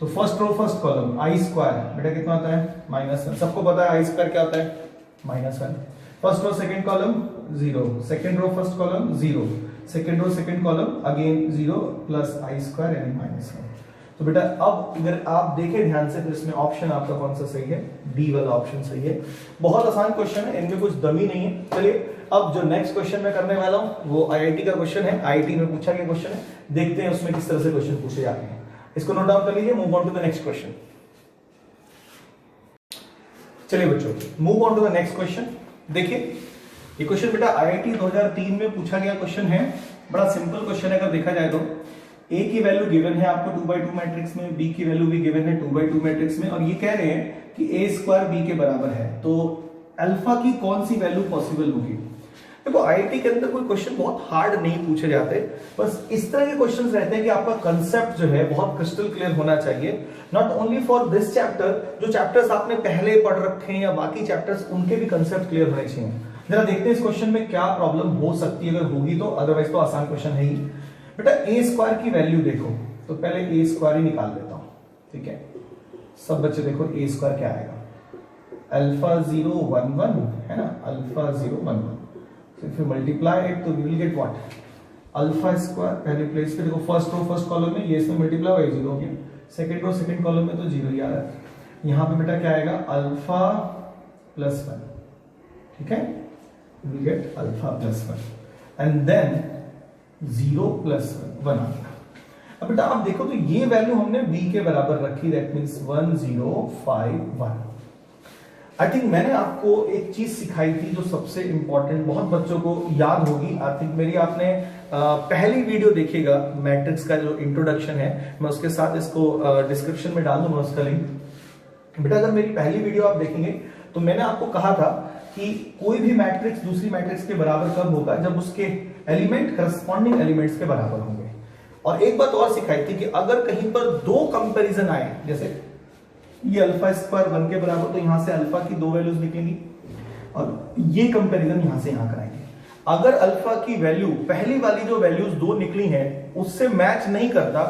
तो first row first column I square बेटा कितना आता है -1, सबको पता है आई स्क्वायर क्या होता है -1। First row second column 0, second row first column 0, second row second column again 0 plus I square यानी -1। तो बेटा अब अगर आप देखें ध्यान से तो इसमें ऑप्शन आपका कौन सा सही है, डी वाला ऑप्शन सही है। बहुत आसान क्वेश्चन है, इनमें कुछ दमी नहीं है। चलिए अब जो नेक्स्ट क्वेश्चन मैं करने वाला हूं वो आईआईटी का क्वेश्चन है, आईआईटी में पूछा गया क्वेश्चन है, देखते हैं उसमें किस तरह से क्वेश्चन पूछे जाते हैं। इसको नोट डाउन कर लीजिए, move on to the next question. चलिए बच्चों move on to the next question. देखिए ये क्वेश्चन बेटा आईआईटी 2003 में पूछा गया क्वेश्चन है, बड़ा सिंपल क्वेश्चन है। अगर देखा जाए तो ए की वैल्यू गिवन है आपको 2/2 मैट्रिक्स में, बी की वैल्यू भी गिवन है 2/2 मैट्रिक्स में, और ये कह रहे हैं कि ए स्क्वायर बी के बराबर है, तो अल्फा की कौन सी वैल्यू पॉसिबल होगी। देखो आईआईटी के अंदर कोई क्वेश्चन बहुत हार्ड नहीं पूछे जाते, बस इस तरह के क्वेश्चंस रहते हैं कि आपका कंसेप्ट जो है बहुत क्रिस्टल क्लियर होना चाहिए, not only for this chapter, जो चैप्टर्स आपने पहले पढ़ रखे हैं या बाकी चैप्टर्स, उनके भी कंसेप्ट क्लियर होने चाहिए। जरा देखते हैं इस क्वेश्चन में क्या प्रॉब्लम हो सकती है, अगर होगी तो, अदरवाइज तो आसान क्वेश्चन है ही। बेटा ए स्क्वायर की वैल्यू देखो, तो पहले ए स्क्वायर ही निकाल लेता हूं, ठीक है। सब बच्चे देखो ए स्क्वायर क्या आएगा, अल्फा 0 1 1 है ना, alpha 0 1 1। So if you multiply it तो we will get what, alpha square पहले प्लेस पे देखो, फर्स्ट रो फर्स्ट कॉलम में ये इसमें मल्टीप्लाई हो 0 हो गया, सेकंड रो सेकंड कॉलम में तो 0 ही आ रहा है। यहाँ पे बेटा क्या आएगा, अल्फा प्लस 1, ठीक है, we will get alpha plus 1 and then 0 plus 1 आ गया। अब बेटा आप देखो तो ये वैल्यू हमने b के बराबर रखी, दैट मींस 1 0 5 1। आई थिंक मैंने आपको एक चीज सिखाई थी जो सबसे इंपॉर्टेंट, बहुत बच्चों को याद होगी। आई थिंक मेरी आपने पहली वीडियो देखिएगा, मैट्रिक्स का जो इंट्रोडक्शन है, मैं उसके साथ इसको डिस्क्रिप्शन में डाल दूंगा उसका लिंक। बेटा अगर मेरी पहली वीडियो आप देखेंगे तो मैंने आपको कहा था कि कोई भी मैट्रिक्स दूसरी मैट्रिक्स के बराबर कब होगा, जब उसके एलिमेंट करस्पॉन्डिंग एलिमेंट्स के बराबर होंगे। और एक बात और सिखाई थी कि अगर कहीं पर दो कंपैरिजन आए, जैसे ये अल्फा स्क्वायर 1 के बराबर, तो यहां से अल्फा की 2 वैल्यूज निकलेंगी, और ये कंपैरिजन यहां से यहां कराएंगे। अगर अल्फा की वैल्यू, पहली वाली जो वैल्यूज 2 निकली हैं उससे मैच नहीं करता,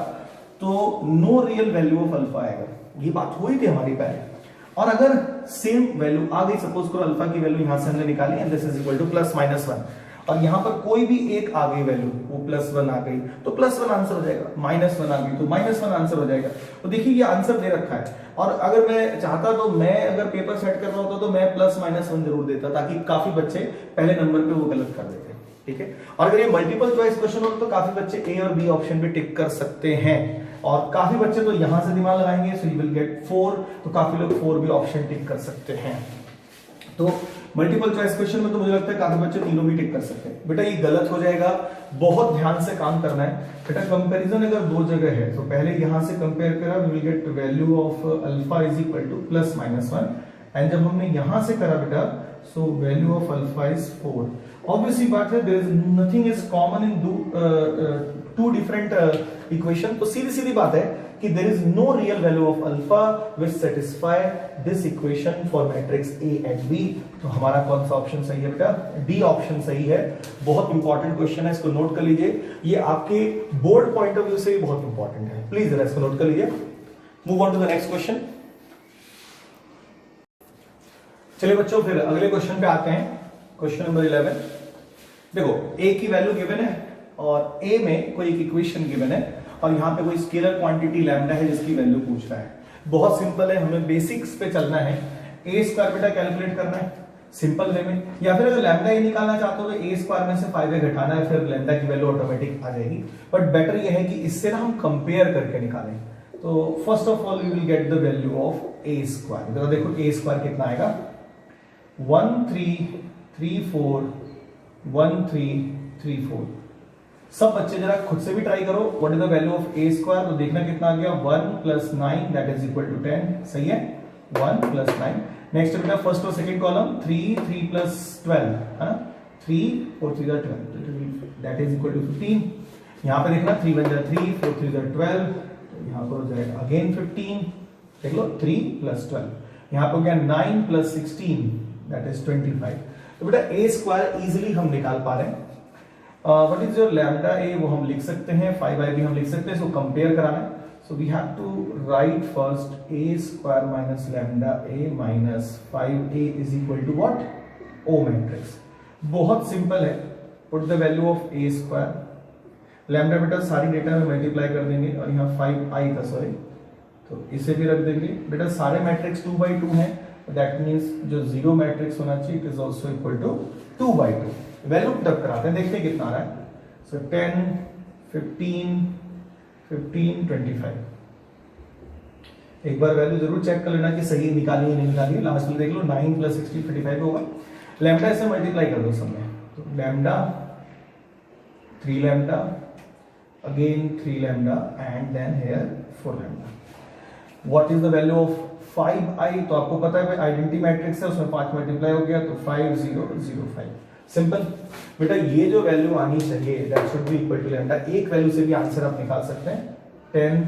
तो no real value of alpha आएगा। ये बात हुई थी हमारी पहले। और अगर सेम वैल्यू आ गई, सपोज करो अल्फा की वैल्यू यहां से हमने निकाली and this is equal to plus minus 1, और यहां पर कोई भी एक आ गई वैल्यू, वो +1 आ गई तो +1 आंसर हो जाएगा, -1 आ गई तो -1 आंसर हो जाएगा। तो देखिए ये आंसर दे रखा है, और अगर मैं चाहता तो मैं अगर पेपर सेट कर रहा होता तो मैं +-1 जरूर देता, ताकि काफी बच्चे पहले नंबर पे वो गलत कर देते। ठीक है। और अगर ये मल्टीपल चॉइस क्वेश्चन हो तो काफी बच्चे ए और बी ऑप्शन भी टिक कर सकते हैं, और काफी बच्चे तो यहां से दिमाग लगाएंगे, सो यू विल गेट 4, तो काफी लोग 4 भी ऑप्शन टिक कर सकते हैं। तो मल्टीपल चॉइस क्वेश्चन में तो मुझे लगता है काफी बच्चे तीनों भी टिक कर सकते हैं। बेटा ये गलत हो जाएगा, बहुत ध्यान से काम करना है बेटा। कंपैरिजन अगर दो जगह है तो पहले यहां से कंपेयर करा, we will get value of alpha is equal to plus minus 1, and जब हमने यहां से करा बेटा, so value of alpha is 4। Obviously बात है, there is nothing is common in two different equation, तो सीधी सीधी बात है कि there is no real value of alpha which satisfy this equation for matrix A and B। तो हमारा कौन सा ऑप्शन सही है बेटा? डी ऑप्शन सही है। बहुत इंपॉर्टेंट क्वेश्चन है, इसको नोट कर लीजिए, ये आपके बोर्ड पॉइंट ऑफ व्यू से भी बहुत इंपॉर्टेंट है, प्लीज जरा इसको नोट कर लीजिए। Move on to the next question. चलिए बच्चों फिर अगले क्वेश्चन पे आते हैं, क्वेश्चन नंबर 11। देखो A की वैल्यू गिवन है और A में कोई एक इक्वेशन गिवन है, और यहाँ पे कोई स्केलर क्वांटिटी लैम्डा है जिसकी वैल्यू पूछ रहा है। बहुत सिंपल है, हमें बेसिक्स पे चलना है। ए स्क्वायर बेटा कैलकुलेट करना है सिंपल वे में, या फिर अगर लैम्डा ये निकालना चाहते हो तो ए स्क्वायर में से 5a घटाना है, फिर लैम्डा की वैल्यू ऑटोमेटिक आ जाएगी। बट बेटर ये है कि इससे ना हम कंपेयर करके निकालें। तो first of all we will get the value of A square. जरा देखो ए स्क्वायर कितना आएगा, 1334 1334। सब बच्चे जरा खुद से भी ट्राई करो, what is the value of A square, तो देखना कितना आ गया, 1 + 9 दैट इज इक्वल टू 10। सही है, 1 + 9। नेक्स्ट बेटा फर्स्ट और सेकंड कॉलम 3 3 + 12 है ना, 3 4 3 12 दैट इज इक्वल टू 15। यहां पे देखना 3 1 3 4 3 12, तो यहां पर हो जाएगा अगेन 15, देख लो 3 + 12। यहां पर हो गया 9 + 16 दैट इज 25। तो बेटा ए स्क्वायर इजीली हम निकाल पा रहे हैं। व्हाट इज योर लैम्डा ए, वो हम लिख सकते हैं, 5i भी हम लिख सकते हैं, सो कंपेयर कराना है। So we have to write first A square minus lambda A minus 5a is equal to what, O matrix. बहुत सिंपल है, put the value of A square. Lambda बेटा सारी डेटा में मल्टीप्लाई कर देंगे, और यहाँ 5i था सॉरी, तो इसे भी रख देंगे। बेटा सारे मैट्रिक्स 2/2 हैं, दैट मीन्स जो जीरो मैट्रिक्स होना चाहिए it is also equal to 2/2। Value put up कराते हैं, देखते हैं कितना आ रहा है। सो 10 15 15 25। एक बार वैल्यू जरूर चेक कर लेना कि सही निकाली है नहीं निकाली है। लास्ट में देख लो 9 + 16 35 होगा। लैम्डा से मल्टीप्लाई कर दो सब में, तो lambda 3 lambda again 3 lambda and then here 4 lambda. What is the value of 5i, तो आपको पता है आइडेंटिटी मैट्रिक्स है, उसमें 5 मल्टीप्लाई हो गया तो 5 0 0 5। सिंपल बेटा, ये जो वैल्यू आनी चाहिए that should be equal to lambda. एक वैल्यू से भी आंसर आप निकाल सकते हैं, 10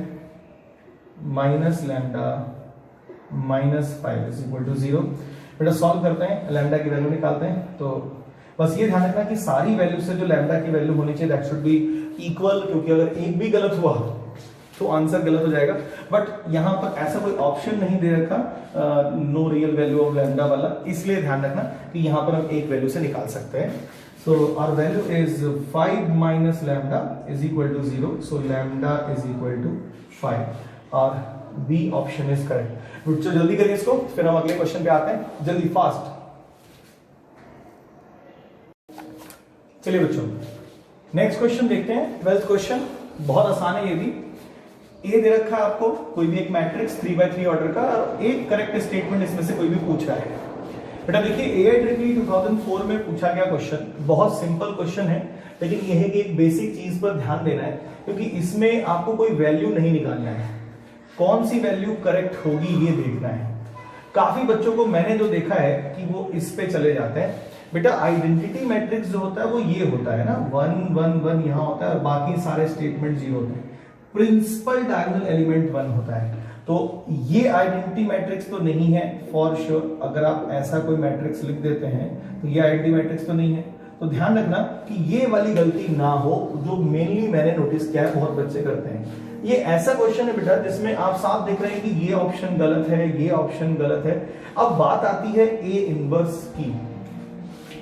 - लैम्डा -5 इज इक्वल टू 0। बेटा सॉल्व करते हैं, लैम्डा की वैल्यू निकालते हैं। तो बस ये ध्यान रखना कि सारी वैल्यू से जो लैम्डा की वैल्यू होनी चाहिए दैट शुड बी इक्वल, क्योंकि अगर एक भी गलत हुआ तो आंसर गलत हो जाएगा। बट यहां पर ऐसा कोई ऑप्शन नहीं दे रखा no real value of lambda वाला, इसलिए ध्यान रखना कि यहां पर हम एक वैल्यू से निकाल सकते हैं। So our value is 5 - lambda is equal to 0, so lambda is equal to 5, और बी ऑप्शन इज करेक्ट। बच्चों जल्दी करिए इसको, फिर हम अगले क्वेश्चन पे आते हैं, जल्दी फास्ट। चलिए बच्चों नेक्स्ट क्वेश्चन देखते हैं, 12th क्वेश्चन। बहुत आसान है ये भी। ए दे रखा है आपको कोई भी एक मैट्रिक्स 3/3 ऑर्डर का, और एक करेक्ट स्टेटमेंट इसमें से कोई भी पूछ रहा है। बेटा देखिए AIEEE 2004 में पूछा गया क्वेश्चन, बहुत सिंपल क्वेश्चन है, लेकिन यह है कि एक बेसिक चीज पर ध्यान देना है, क्योंकि इसमें आपको कोई वैल्यू नहीं निकालना है, कौन सी वैल्यू करेक्ट होगी ये देखना है। काफी बच्चों को मैंने जो देखा है कि वो इस पे चले जाते हैं। बेटा आइडेंटिटी मैट्रिक्स जो होता है वो ये होता है ना, 1 1 1 यहां होता है और बाकी सारे स्टेटमेंट 0 होते हैं। प्रिंसिपल डायगोनल एलिमेंट 1 होता है, तो ये आइडेंटिटी मैट्रिक्स तो नहीं है फॉर श्योर। अगर आप ऐसा कोई मैट्रिक्स लिख देते हैं तो ये आइडेंटिटी मैट्रिक्स तो नहीं है। तो ध्यान रखना कि ये वाली गलती ना हो, जो मेनली मैंने नोटिस किया है बहुत बच्चे करते हैं। ये ऐसा क्वेश्चन है बेटा जिसमें आप साफ देख रहे हैं कि ये ऑप्शन गलत है, ये ऑप्शन गलत है। अब बात आती है ए इनवर्स की।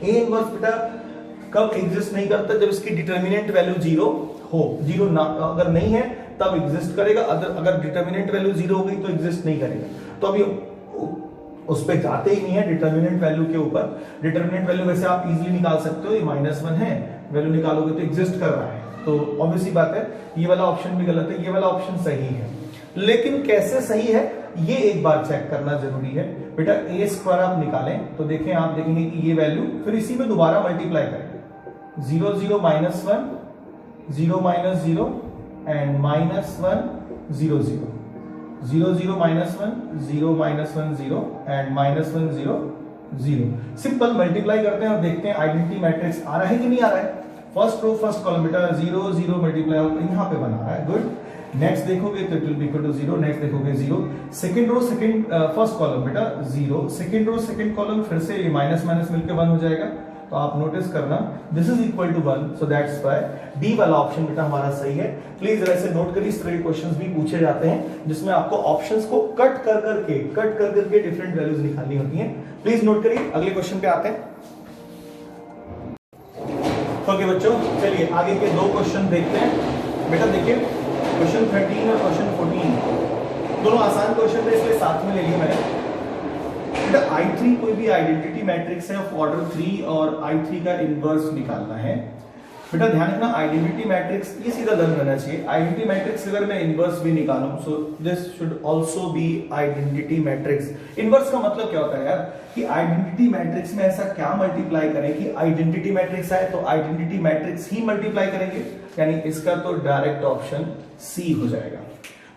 ए इनवर्स बेटा कब एग्जिस्ट नहीं करता, जब इसकी डिटर्मिनेंट वैल्यू 0 हो। 0 ना अगर नहीं है तब एग्जिस्ट करेगा, अगर डिटर्मिनेंट वैल्यू 0 हो गई तो एग्जिस्ट नहीं करेगा। तो अभी उस पे जाते ही नहीं है डिटर्मिनेंट वैल्यू के ऊपर। डिटर्मिनेंट वैल्यू वैसे आप इजीली निकाल सकते हो, ये -1 है, वैल्यू निकालोगे तो एग्जिस्ट कर रहा है, तो ऑब्वियसली बात है ये वाला ऑप्शन भी गलत है, ये वाला ऑप्शन सही है। लेकिन कैसे सही है ये एक बार चेक करना जरूरी है। बेटा a स्क्वायर आप निकालें तो देखें, आप देखेंगे कि ये वैल्यू फिर इसी में दोबारा मल्टीप्लाई करेंगे, 0 0 -1 0 -0 एंड -1 0 0 0 0 -1 0 -1 0 एंड -1 0 0। सिंपल मल्टीप्लाई करते हैं और देखते हैं आइडेंटिटी मैट्रिक्स आ रहा है कि नहीं आ रहा है। फर्स्ट रो फर्स्ट कॉलम बेटा 0 0 मल्टीप्लाई यहाँ पे बना रहा है, गुड। नेक्स्ट देखोगे तो it will be equal to 0, next देखोगे 0, second row second first column बेटा 0, सेकंड रो सेकंड कॉलम फिर से ये माइनस माइनस मिलकर 1 हो जाएगा, तो आप नोटिस करना this is equal to 1, so that's why D वाला ऑप्शन बेटा हमारा सही है। प्लीज जरा से नोट करिए, इस तरह के क्वेश्चंस भी पूछे जाते हैं जिसमें आपको ऑप्शंस को कट कर करके डिफरेंट वैल्यूज निकालनी होती हैं। प्लीज नोट करिए, अगले क्वेश्चन पे आते हैं। ओके बच्चों, चलिए आगे के दो क्वेश्चन देखते हैं। बेटा देखिए क्वेश्चन 13 और क्वेश्चन 14 दोनों आसान क्वेश्चन थे, इसलिए साथ में ले लिए मैंने। बेटा I3 कोई भी आइडेंटिटी मैट्रिक्स है ऑफ ऑर्डर 3 और I3 का इनवर्स निकालना है। बेटा ध्यान रखना, आइडेंटिटी मैट्रिक्स ये सीधा लर्न करना चाहिए। आइडेंटिटी मैट्रिक्स अगर मैं इनवर्स भी निकालूं, so this should also be identity matrix. Inverse का मतलब क्या होता है यार, कि आइडेंटिटी मैट्रिक्स में ऐसा क्या मल्टीप्लाई करें कि आइडेंटिटी मैट्रिक्स आए तो आइडेंटिटी मैट्रिक्स ही मल्टीप्लाई करेंगे, यानी इसका तो डायरेक्ट ऑप्शन सी हो जाएगा।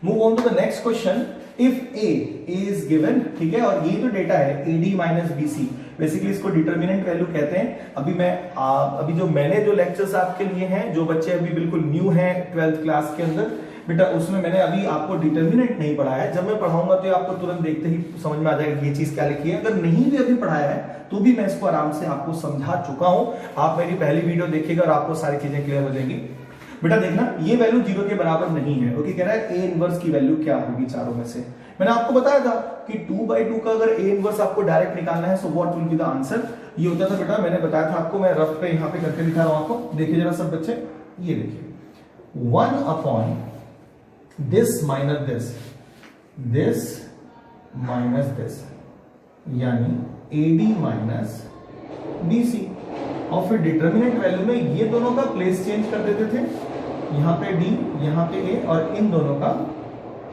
Move on to the next question. If A is given, ठीक है, और ये जो डेटा है AD माइनस BC, बेसिकली इसको डिटर्मिनेंट वैल्यू कहते हैं। अभी जो मैंने जो लेक्चर्स आपके लिए हैं, जो बच्चे अभी बिल्कुल न्यू हैं 12th क्लास के अंदर, बेटा उसमें मैंने अभी आपको डिटर्मिनेंट नहीं पढ़ाया है। जब मैं पढ़ाऊंगा तो आपको तुरंत देखते ही समझ में आ जाएगा कि ये चीज क्या लिखी है। अगर नहीं भी अभी पढ़ाया है तो भी मैं इसको आराम से आपको समझा चुका हूं। आप मेरी पहली वीडियो देखिएगा और आपको सारी चीजें क्लियर हो जाएंगी। बेटा देखना, ये वैल्यू 0 के बराबर नहीं है। ओके, कह रहा है A इनवर्स की वैल्यू क्या होगी चारों में से। मैंने आपको बताया था कि 2/2 का अगर A इनवर्स आपको डायरेक्ट निकालना है, सो what will be the answer. ये होता था बेटा, मैंने बताया था आपको, मैं रफ पे यहाँ पे करके दिखा रहा हूं आपको। देखिए जरा सब बच्चे, ये देखिए 1 upon this minus this minus this, यानी AD माइनस BC। और फिर डिटर्मिनेंट वैल्यू में ये दोनों का प्लेस चेंज कर देते थे, यहाँ पे D यहाँ पे A, और इन दोनों का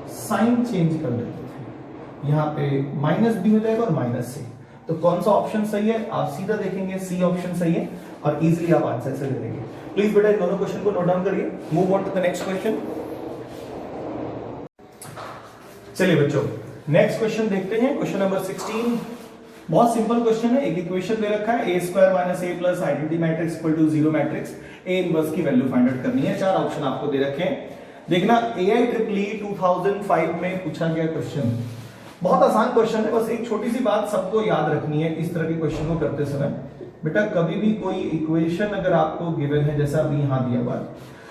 साइन चेंज कर देते थे, यहाँ पे -B हो जाएगा और -C। तो कौन सा ऑप्शन सही है आप सीधा देखेंगे, C ऑप्शन सही है, और इजीली आप आंसर से दे देंगे। प्लीज बेटा इन दोनों क्वेश्चन को नोट डाउन करिए। Move on to the next question. चलिए बच्चों नेक्स्ट क्वेश्चन देखते हैं, क्वेश्चन नंबर 16। बहुत सिंपल क्वेश्चन है, एक इक्वेशन दे रखा है A² - A plus identity matrix equal to 0 matrix, A inverse की वैल्यू फाइंड आउट करनी है। चार ऑप्शन आपको दे रखे हैं। देखना AIEEE 2005 में पूछा गया क्वेश्चन, बहुत आसान क्वेश्चन है। बस एक छोटी सी बात सबको याद रखनी है इस तरह के क्वेश्चन को करते समय। बेटा कभी भी कोई इक्वेशन अगर आपको गिवन है, जैसा अभी यहां दिया हुआ,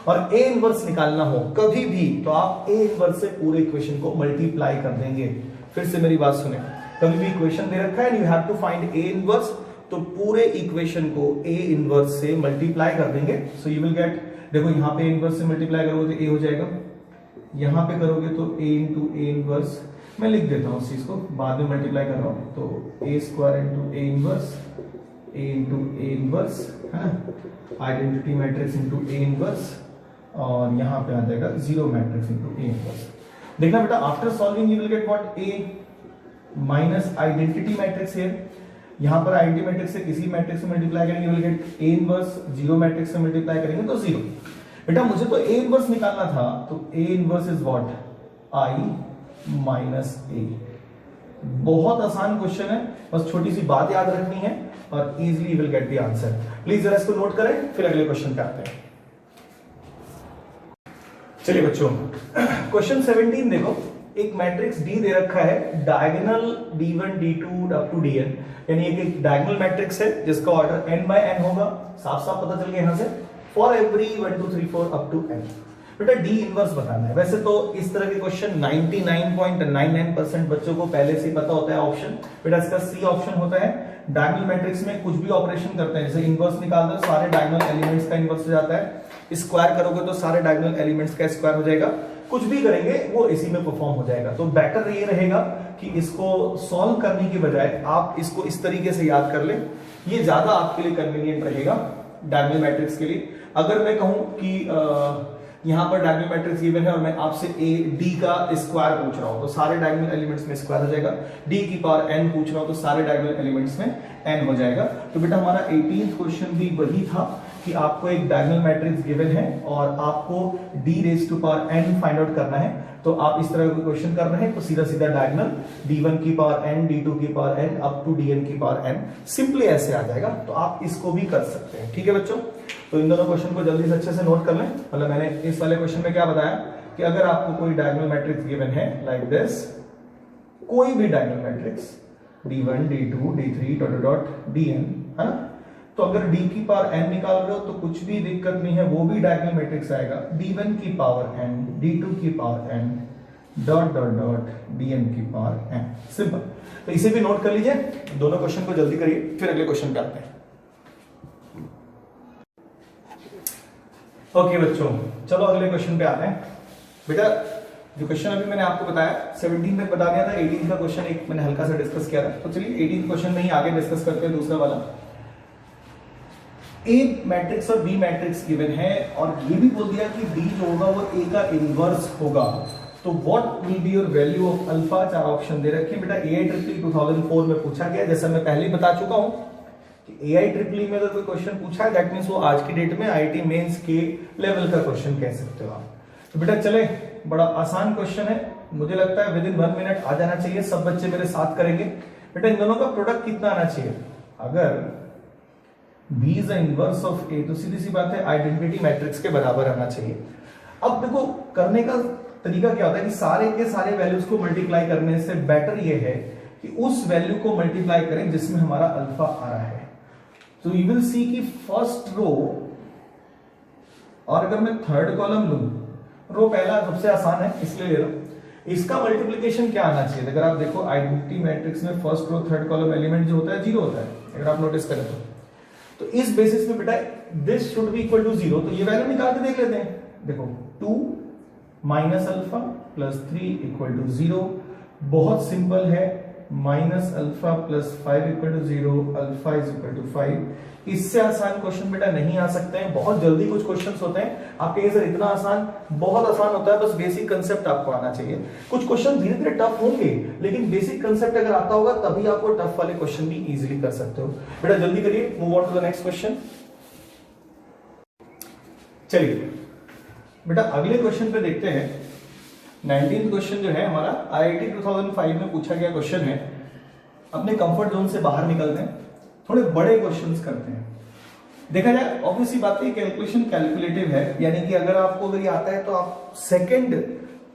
और A इनवर्स निकालना हो कभी भी, तो आप A इनवर्स से पूरे इक्वेशन को मल्टीप्लाई कर देंगे। फिर से मेरी बात सुने, कभी भी इक्वेशन दे रखा है, you have to find A inverse, तो पूरे इक्वेशन को A इनवर्स से मल्टीप्लाई कर देंगे। सो यू विल गेट, देखो यहाँ पे A इनवर्स से मल्टीप्लाई करोगे तो A हो जाएगा, यहाँ पे करोगे तो A इंटू A इनवर्स, मैं लिख देता हूँ उस चीज को, बाद में मल्टीप्लाई कर रहा हूँ, तो A² into A inverse, A into A inverse, है ना, identity matrix into A inverse, और यहाँ पे आ जाएगा 0 मैट्रिक्स इंटू A इनवर्स। देखना बेटा, after solving you will get what, A minus identity matrix है, यहां पर आइडेंटिटी मैट्रिक्स से किसी मैट्रिक्स से मल्टीप्लाई करेंगे, will get A inverse, 0 matrix से मल्टीप्लाई करेंगे तो 0। बेटा मुझे तो A इनवर्स निकालना था, तो A inverse is what, I minus A। बहुत आसान क्वेश्चन है, बस छोटी सी बात याद रखनी है और easily will get the answer. Please जरा इसको नोट करें, फिर अगले क्वेश्चन पे आते हैं। चलिए बच्चों क्वेश्चन 17 देखो, एक मैट्रिक्स D दे रखा है, diagonal D1 D2 up to Dn, यानी एक डायगोनल मैट्रिक्स है जिसका ऑर्डर n बाय n होगा। साफ साफ पता चल गया यहां से, for every 1 2 3 4 up to n। बेटा D इनवर्स बताना है। वैसे तो इस तरह के क्वेश्चन 99.99% बच्चों को पहले से पता होता है ऑप्शन। बेटा इसका C ऑप्शन होता है। डायगोनल मैट्रिक्स में कुछ भी ऑपरेशन करते हैं, जैसे इनवर्स निकाल दो, सारे डायगोनल एलिमेंट्स का इनवर्स हो जाता है। स्क्वायर करोगे तो सारे डायगोनल एलिमेंट्स का स्क्वायर हो जाएगा। कुछ भी करेंगे वो इसी में परफॉर्म हो जाएगा। तो बेटर ये रहेगा कि इसको सॉल्व करने की बजाय आप इसको इस तरीके से याद कर ले, ये ज्यादा आपके लिए कन्वीनियंट रहेगा डायगोनल मैट्रिक्स के लिए। अगर मैं कहूं कि यहां पर डायगोनल मैट्रिक्स गिवन है और मैं आपसे ए डी का स्क्वायर पूछ रहा हूं तो सारे डायगोनल एलिमेंट्स में स्क्वायर हो जाएगा, डी की पावर एन पूछ रहा हूं तो सारे डायगोनल एलिमेंट्स में एन हो जाएगा। तो बेटा हमारा 18th क्वेश्चन भी वही था कि आपको एक डायगोनल मैट्रिक्स गिवन है और आपको d raise to power n find out करना है। तो आप इस तरह का क्वेश्चन कर रहे हैं तो सीधा सीधा डायगोनल d1 की पावर n, d2 की power n up to dn की पावर n सिंपली ऐसे आ जाएगा। तो आप इसको भी कर सकते हैं। ठीक है बच्चों, तो इन दोनों क्वेश्चन को जल्दी से अच्छे से नोट कर लें। मतलब मैंने इस वाले क्वेश्चन में क्या बताया कि अगर आपको कोई डायगोनल मैट्रिक्स गिवन है लाइक दिस, कोई भी diagonal matrix d1 d2 d3 dot dot dn है ना, तो अगर d की पावर n निकाल रहे हो तो कुछ भी दिक्कत नहीं है, वो भी डायगोनल मैट्रिक्स आएगा d1 की पावर n, d2 की power n dot dot dot dn की पावर n। सिंपल। तो इसे भी नोट कर लीजिए। दोनों क्वेश्चन को जल्दी करिए, फिर अगले क्वेश्चन पे आते हैं। ओके बच्चों, चलो अगले क्वेश्चन पे आते हैं। बेटा जो क्वेश्चन अभी मैंने आपको बताया 17 तक बता दिया था, 18 का क्वेश्चन एक मैंने हल्का सा डिस्कस किया था। तो चलिए 18 क्वेश्चन में ही आगे डिस्कस करते हैं दूसरा वाला। ए मैट्रिक्स और बी मैट्रिक्स गिवन है और ये भी बोल दिया कि डी जो होगा वो ए का इनवर्स होगा। तो what will be your value of alpha? चार ऑप्शन दे रखे हैं बेटा। AIEEE 2004 में पूछा गया, जैसा मैं पहले ही बता चुका हूं कि AIEEE में अगर कोई क्वेश्चन पूछा है दैट मींस वो आज की डेट में IIT मेंस के लेवल का क्वेश्चन कह सकते हो आप। तो बेटा चले, बड़ा आसान क्वेश्चन है, मुझे लगता है विद इन 1 मिनट आ जाना चाहिए। सब बच्चे मेरे साथ करेंगे। बेटा इन दोनों का प्रोडक्ट कितना आना चाहिए? अगर B is the inverse of A तो सीधी सी बात है आइडेंटिटी मैट्रिक्स के बराबर आना चाहिए। अब देखो करने का तरीका क्या होता है कि सारे के सारे वैल्यूज को मल्टीप्लाई करने से बेटर ये है कि उस वैल्यू को मल्टीप्लाई करें जिसमें हमारा अल्फा आ रहा है। तो यू विल सी कि फर्स्ट रो और अगर मैं थर्ड कॉलम लूं, रो पहला सबसे आसान है इसलिए ले रहा हूं, इसका मल्टीप्लिकेशन क्या आना चाहिए? अगर आप देखो आइडेंटिटी मैट्रिक्स में first row third column element जो होता है 0 होता है, अगर आप नोटिस करें तो इस बेसिस पे बेटा this should be equal to 0। तो ये वैल्यू निकाल के देख लेते हैं। देखो 2 minus alpha plus 3 equal to 0। बहुत सिंपल है, minus alpha plus 5 equal to 0, alpha is equal to 5। इससे आसान क्वेश्चन बेटा नहीं आ सकते हैं। बहुत जल्दी कुछ क्वेश्चंस होते हैं आप कहेंगे सर इतना आसान, बहुत आसान होता है, बस बेसिक कंसेप्ट आपको आना चाहिए। कुछ क्वेश्चन धीरे धीरे टफ होंगे लेकिन बेसिक कंसेप्ट अगर आता होगा तभी आपको टफ वाले क्वेश्चन भी इजीली कर सकते हो। बेटा जल्दी करिए, move on to the next question. चलिए बेटा अगले क्वेश्चन पे देखते हैं। 19th क्वेश्चन जो है हमारा IIT 2005 में पूछा गया क्वेश्चन है। अपने कंफर्ट जोन से बाहर निकलते हैं, थोड़े बड़े क्वेश्चंस करते हैं। देखा जाए ऑब्वियसली बात है कैलकुलेशन कैलकुलेटिव है, यानी कि अगर ये आता है तो आप सेकंड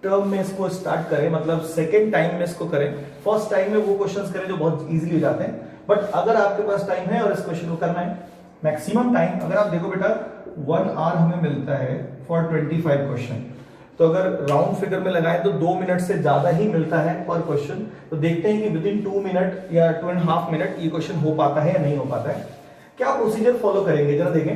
टर्म में इसको स्टार्ट करें, मतलब सेकंड टाइम में इसको करें। फर्स्ट टाइम में वो क्वेश्चंस करें जो बहुत इजीली हो जाते हैं। बट अगर आपके पास टाइम है और इस क्वेश्चन को करना है मैक्सिमम टाइम, अगर आप देखो बेटा 1 आवर हमें मिलता है फॉर 25 क्वेश्चन, तो अगर राउंड फिगर में लगाएं तो 2 मिनट से ज्यादा ही मिलता है पर क्वेश्चन। तो देखते हैं कि विद इन 2 मिनट या 2.5 मिनट ये क्वेश्चन हो पाता है या नहीं हो पाता है। क्या प्रोसीजर फॉलो करेंगे जरा देखें।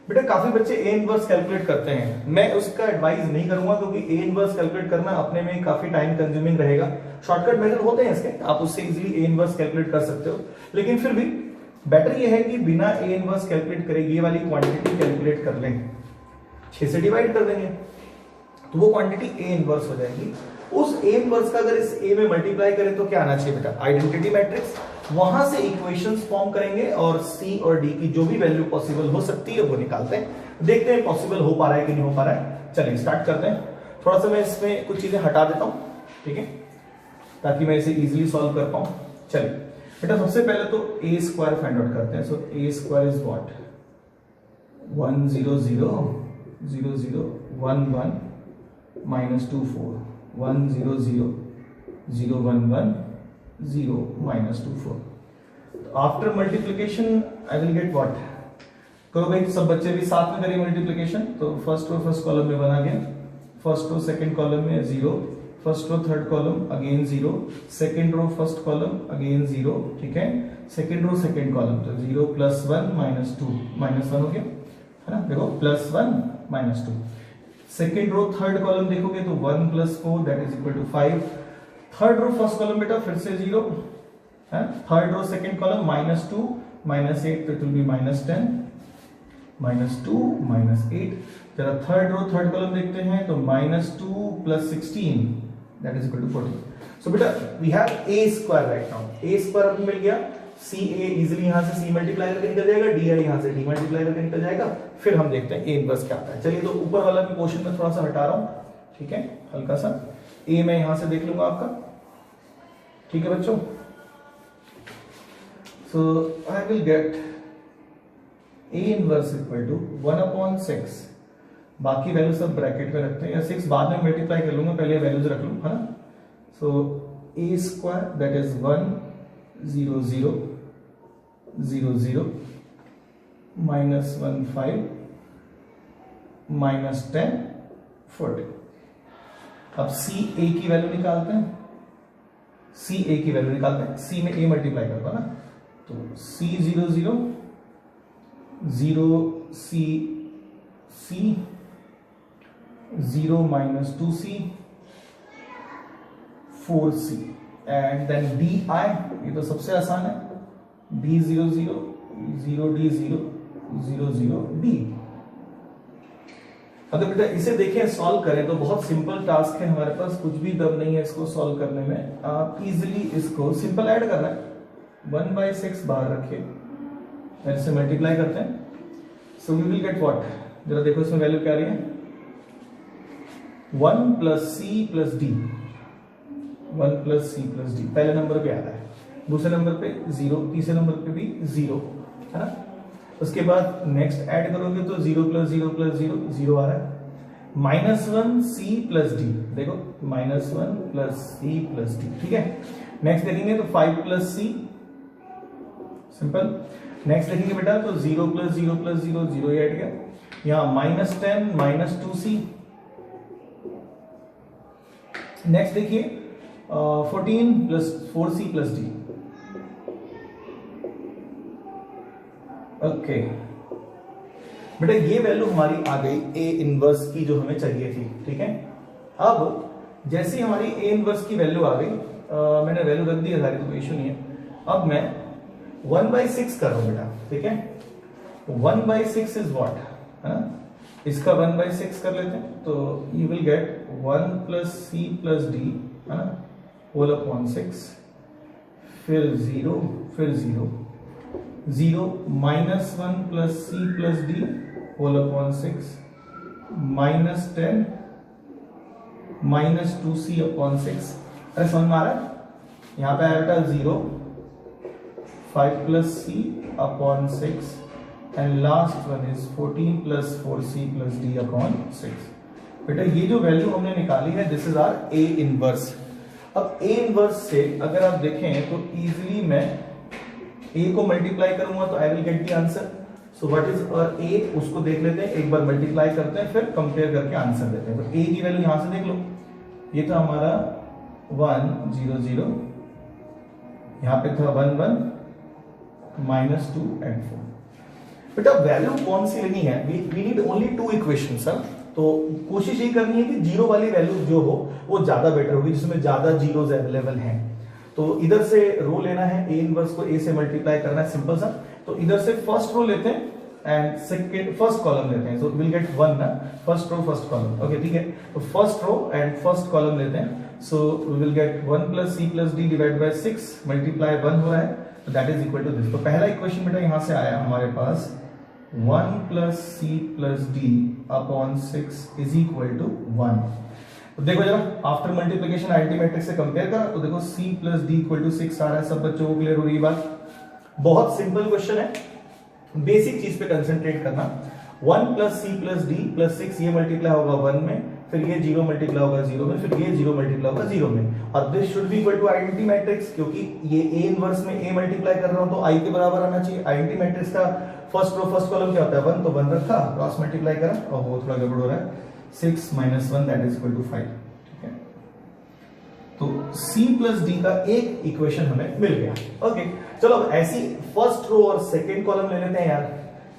बेटा काफी बच्चे ए इनवर्स कैलकुलेट करते हैं, मैं उसका एडवाइस नहीं करूंगा क्योंकि ए इनवर्स कैलकुलेट करना अपने में काफी टाइम कंज्यूमिंग रहेगा। शॉर्टकट मेथड होते हैं इसके, आप उससे इजीली ए इनवर्स कैलकुलेट कर सकते हो, लेकिन फिर भी बेटर ये है कि बिना ए इनवर्स कैलकुलेट करे ये वाली क्वांटिटी कैलकुलेट कर लें। 6 से डिवाइड कर देंगे तो वो क्वांटिटी ए इनवर्स हो जाएगी। उस ए इनवर्स का अगर इस ए में मल्टीप्लाई करें तो क्या आना चाहिए बेटा? Identity matrix. वहां से इक्वेशंस फॉर्म करेंगे और सी और डी की जो भी वैल्यू पॉसिबल हो सकती है वो निकालते हैं, देखते हैं पॉसिबल हो पा रहा है कि नहीं हो पा रहा है। चलिए स्टार्ट करते हैं। थोड़ा सा मैं इसमें कुछ चीजें हटा देता हूं, ठीक है, ताकि मैं इसे इजिली सॉल्व कर पाऊं। चलिए बेटा सबसे पहले तो ए स्क्वायर फाइंड आउट करते हैं। सो ए square is what? 1 0 0 0 0 1 1 minus 2 4 1 0 0 0 1 1 0 minus 2 4। After multiplication I will get what? करो भाई सब बच्चे भी साथ में करिए मल्टीप्लीकेशन। तो फर्स्ट रो फर्स्ट कॉलम में बना गया, फर्स्ट रो सेकंड कॉलम में 0, first row third column again 0, second row first column again 0, ठीक है, सेकंड रो सेकंड कॉलम तो 0 + 1 - 2 -1 हो गया है ना। देखो +1 - 2। सेकेंड रो थर्ड कॉलम देखोगे तो 1 + 4 that is equal to 5। Third row first column बेटा फिर से 0 है, थर्ड रो सेकेंड कॉलम -2 -8 तो इट विल बी -10 -2 -8। जरा थर्ड रो थर्ड कॉलम देखते हैं तो -2 + 16 that is equal to 14। So बेटा we have a square right now, a square अब मिल गया, ca इजीली यहां से c मल्टीप्लाई करके निकल जाएगा, di यहां से d मल्टीप्लाई करके निकल जाएगा। फिर हम देखते हैं a इनवर्स क्या आता है। चलिए तो ऊपर वाला भी क्वेश्चन में थोड़ा सा हटा रहा हूं, ठीक है, हल्का सा a मैं यहां से देख लूंगा आपका, ठीक है बच्चों। So I will get a inverse equal to 1/6, बाकी वैल्यू सब ब्रैकेट में रखते हैं, या 6 बाद में मल्टीप्लाई कर लूंगा, पहले वैल्यूज रख लूं, है ना। सो a स्क्वायर दैट इज 1 0 0 0 0 -1 5 -10 40। अब c a की वैल्यू निकालते हैं, c a की वैल्यू निकालते हैं, c में a मल्टीप्लाई करता ना, तो c 0 0 0 c c 0 -2c 4c and then di, ये तो सबसे आसान है, d 0 0 0 d 0 0 0 d। अगर बेटा इसे देखें सॉल्व करें तो बहुत सिंपल टास्क है, हमारे पास कुछ भी दम नहीं है इसको सॉल्व करने में। आप इजीली इसको सिंपल ऐड करना है, 1/6 बाहर रखिए, फिर से मल्टीप्लाई करते हैं, so we will get what, जरा देखो इसमें वैल्यू क्या आ रही है, 1 + c + d, 1 + c + d पहले नंबर पे आ रहा है, दूसरे नंबर पे 0, तीसरे नंबर पे भी 0, है ना। उसके बाद नेक्स्ट ऐड करोगे तो 0 + 0 + 0 0 आ रहा है, -1 c + d, देखो -1 + c + d, ठीक है। नेक्स्ट देखेंगे तो 5 + c, सिंपल। नेक्स्ट देखेंगे बेटा तो 0 + 0 + 0 0 ही ऐड गया, यहाँ -10 -2c। नेक्स्ट देखिए 14 + 4c + d, ओके बेटा ये वैल्यू हमारी आ गई a इनवर्स की जो हमें चाहिए थी, ठीक है। अब जैसे ही हमारी a इनवर्स की वैल्यू आ गई, मैंने वैल्यू रख दी है सारी, तो कोई इशू नहीं है। अब मैं 1/6 कर रहा हूं बेटा, ठीक है, 1/6 इज व्हाट, है ना, इसका 1/6 कर लेते हैं, तो you will get 1 + c + d, है ना, होल अपॉन 6, फिर 0 फिर 0 0 -1 + c + d whole upon 6 -10 -2c upon 6। अरे समझ में आ रहा है, यहां पे आया बेटा 0 5 + c upon 6 and last one is 14 + 4c + d upon 6। बेटा ये जो वैल्यू हमने निकाली है this is our a inverse. अब a इनवर्स से अगर आप देखें तो इजीली मैं a को मल्टीप्लाई करूंगा तो आई will get the answer. So what is a, उसको देख लेते हैं, एक बार मल्टीप्लाई करते हैं, फिर कंपेयर करके आंसर देते हैं। तो a की वैल्यू यहां से देख लो, ये था हमारा 1 0 0, यहां पे था 1 1 -2 एंड 4। बेटा वैल्यू कौन सी लेनी है, we need only 2 equations sir. तो कोशिश ये करनी है कि जीरो वाली वैल्यू जो हो वो ज्यादा बेटर होगी, जिसमें ज्यादा जीरोज अवेलेबल हैं। तो इधर से रो लेना है, a इनवर्स को a से मल्टीप्लाई करना है, सिंपल सा। तो इधर से फर्स्ट रो लेते हैं एंड सेकंड फर्स्ट कॉलम लेते हैं, सो विल गेट 1 ना, first row first column, okay ठीक है। तो first row and first column लेते हैं, so we will get 1 + c + d divide by 6 multiply 1 हो रहा है, तो that is equal to this. तो पहला इक्वेशन बेटा यहां से आया हमारे पास 1 + c + d upon 6 is equal to 1। तो देखो जरा आफ्टर मल्टीप्लिकेशन आइडेंटिटी मैट्रिक्स से कंपेयर करा तो देखो c + d = 6 आ रहा है। सब बच्चों को क्लियर हो रही है बात? बहुत सिंपल क्वेश्चन है, बेसिक चीज पे कंसंट्रेट करना। 1 + c + d + 6 ये मल्टीप्लाई होगा 1 में, फिर ये 0 मल्टीप्लाई होगा 0 में, फिर ये 0 मल्टीप्लाई होगा 0 में, और this should be equal to identity matrix, क्योंकि ये a इनवर्स में a मल्टीप्लाई कर रहा हूं तो i के बराबर आना चाहिए। आइडेंटिटी मैट्रिक्स का फर्स्ट रो फर्स्ट कॉलम क्या होता है 1, तो 1 रखा, क्रॉस मल्टीप्लाई करा, और वो थोड़ा गड़बड़ हो रहा है, 6 - 1 दैट इज इक्वल टू 5, ठीक है। तो c + d का एक इक्वेशन हमें मिल गया। ओके चलो अब ऐसी फर्स्ट रो और सेकंड कॉलम ले लेते हैं यार।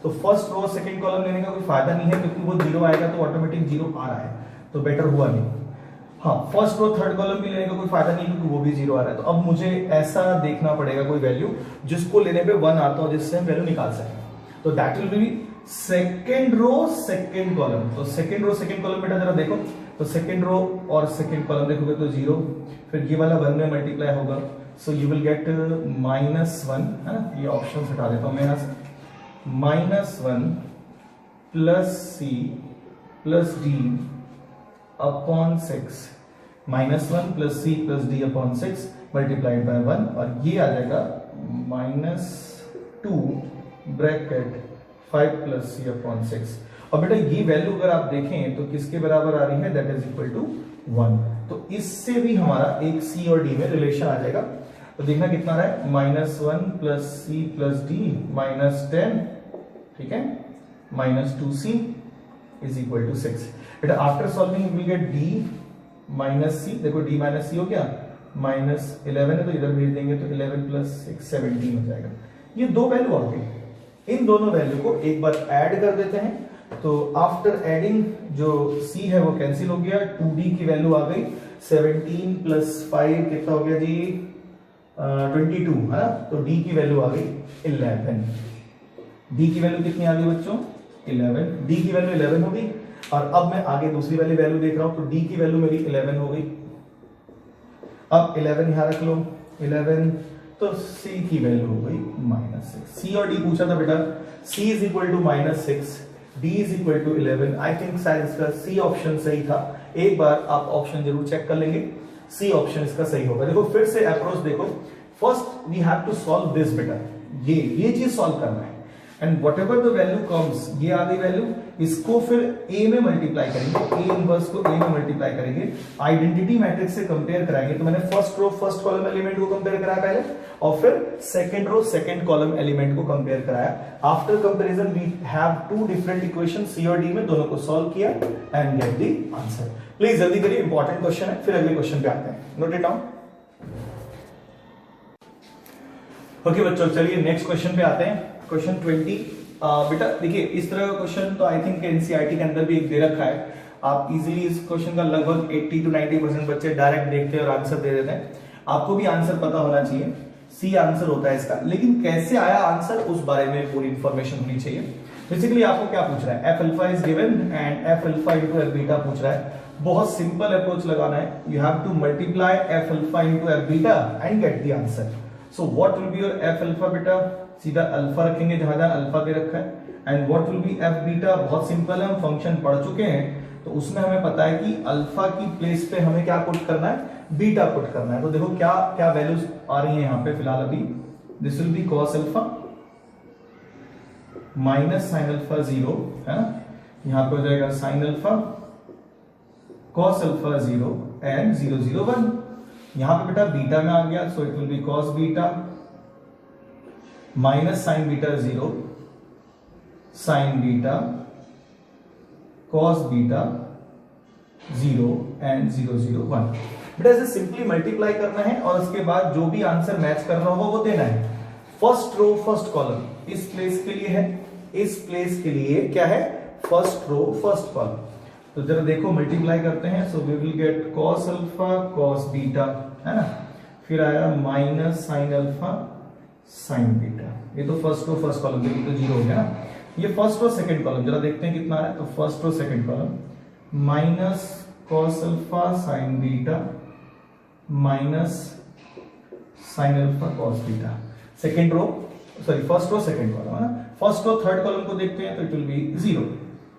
तो फर्स्ट रो सेकंड कॉलम लेने का कोई फायदा नहीं है, क्योंकि वो 0 आएगा तो ऑटोमेटिक 0 आ रहा है, तो बेटर हुआ नहीं। हाँ, फर्स्ट रो थर्ड कॉलम भी लेने का कोई फायदा नहीं, क्योंकि वो भी 0 आ रहा है। तो अब मुझे ऐसा देखना पड़ेगा कोई वैल्यू जिसको लेने पे 1 आता हो, जिससे हम वैल्यू निकाल सकें। तो that will be second row second column. तो सेकंड रो सेकंड कॉलम बेटा जरा देखो, तो सेकंड रो और सेकंड कॉलम देखोगे तो 0, फिर ये वाला 1 में मल्टीप्लाई होगा, सो यू विल गेट -1, है ना। ये ऑप्शन हटा देता हूं मैं यहां से, -1 plus C plus D upon 6, -1 plus C plus D upon 6 multiplied by 1, और ये आ जाएगा -2 ब्रैकेट 5 प्लस सी अपॉन 6। और बेटा ये वैल्यू अगर आप देखें तो किसके बराबर आ रही है, दैट इज इक्वल टू 1। तो इससे भी हमारा एक सी और डी में रिलेशन आ जाएगा। तो देखना कितना रहा है, -1 प्लस सी प्लस डी -10, ठीक है, -2c इज इक्वल टू 6। बेटा after solving you will get d minus C, देखो d माइनस सी हो गया, -11 है तो इधर भेज देंगे तो 11 प्लस 6 17 हो जाएगा। ये दो वैल्यू आ गई, इन दोनों वैल्यू को एक बार ऐड कर देते हैं। तो आफ्टर एडिंग जो c है वो कैंसिल हो गया, 2d की वैल्यू आ गई 17 प्लस 5 कितना हो गया जी 22, है ना। तो d की वैल्यू आ गई 11। d की वैल्यू कितनी आ गई बच्चों, 11। d की वैल्यू 11 हो गई, और अब मैं आगे दूसरी वाली वैल्यू देख रहा हूं, तो d की वैल्यू मेरी 11 हो गई। अब 11 यहां रख लो, 11, तो c की वैल्यू हो गई -6। c और d पूछा था बेटा, c is equal to -6, d is equal to 11। I think शायद इसका c ऑप्शन सही था, एक बार आप ऑप्शन जरूर चेक कर लेंगे, c ऑप्शन इसका सही होगा। देखो फिर से अप्रोच देखो, first we have to solve this बेटा, ये चीज सॉल्व करना है, and whatever the value comes, ये आ गई वैल्यू, इसको फिर a में मल्टीप्लाई करेंगे, a इनवर्स को a में मल्टीप्लाई करेंगे, आइडेंटिटी मैट्रिक्स से कंपेयर कराएंगे। तो मैंने first row first column element को कंपेयर कराया पहले, और फिर second row second column element को कंपेयर कराया। After comparison we have two different equation c और d में, दोनों को सॉल्व किया and get the answer. Please जल्दी करिए, इंपॉर्टेंट क्वेश्चन है, फिर अगले क्वेश्चन पे आते हैं, नोट इट डाउन। ओके बच्चों, चलिए नेक्स्ट क्वेश्चन पे आते हैं, क्वेश्चन 20। बेटा देखिए इस तरह का क्वेश्चन तो आई थिंक एनसीईआरटी के अंदर भी एक दे रखा है, आप इजीली इस क्वेश्चन का लगभग 80 to 90% बच्चे डायरेक्ट देखते हैं और आंसर दे देते हैं। आपको भी आंसर पता होना चाहिए, सी आंसर होता है इसका, लेकिन कैसे आया आंसर उस बारे में पूरी इंफॉर्मेशन होनी चाहिए। बेसिकली आपको क्या पूछ रहा है, F alpha is given and F alpha into F beta पूछ रहा है। बहुत सिंपल अप्रोच लगाना है, you have to multiply F alpha into F beta and get the answer. So what will be your F alpha beta, सीधा alpha रखेंगे जहां जहां अल्फा दे रखा है, and what will B F beta, बहुत simple है, हम फंक्शन पढ़ चुके हैं, तो उसमें हमें पता है कि अल्फा की प्लेस पे हमें क्या पुट करना है, बीटा पुट करना है। तो देखो क्या क्या वैल्यूज आ रही है यहाँ पे फिलहाल अभी, this will B cos alpha minus sine alpha 0, है ना, यहाँ पे हो जाएगा sign alpha cos alpha 0 and 0 0 1। यहाँ पे बेटा बीटा में आ गया, सो it will B cos beta minus sign beta 0 sign beta cos beta 0 and 0 0 1। बेटा इसे सिंपली मल्टीप्लाई करना है और उसके बाद जो भी आंसर मैच कर रहा होगा वो देना है। फर्स्ट रो फर्स्ट कॉलम इस प्लेस के लिए है, इस प्लेस के लिए क्या है, फर्स्ट रो फर्स्ट कॉलम। तो जरा देखो मल्टीप्लाई करते हैं, so we will get cos alpha cos beta, है ना, फिर आया minus sine alpha sine beta. ये तो फर्स्ट रो फर्स्ट कॉलम, देखिए तो 0 हो गया ना। ये फर्स्ट रो सेकंड कॉलम, जरा देखते हैं कितना है, तो first row second column minus cos alpha sine beta minus sine alpha cos beta. Second row sorry first row second column, है ना। फर्स्ट रो थर्ड कॉलम को देखते हैं तो इट विल बी 0,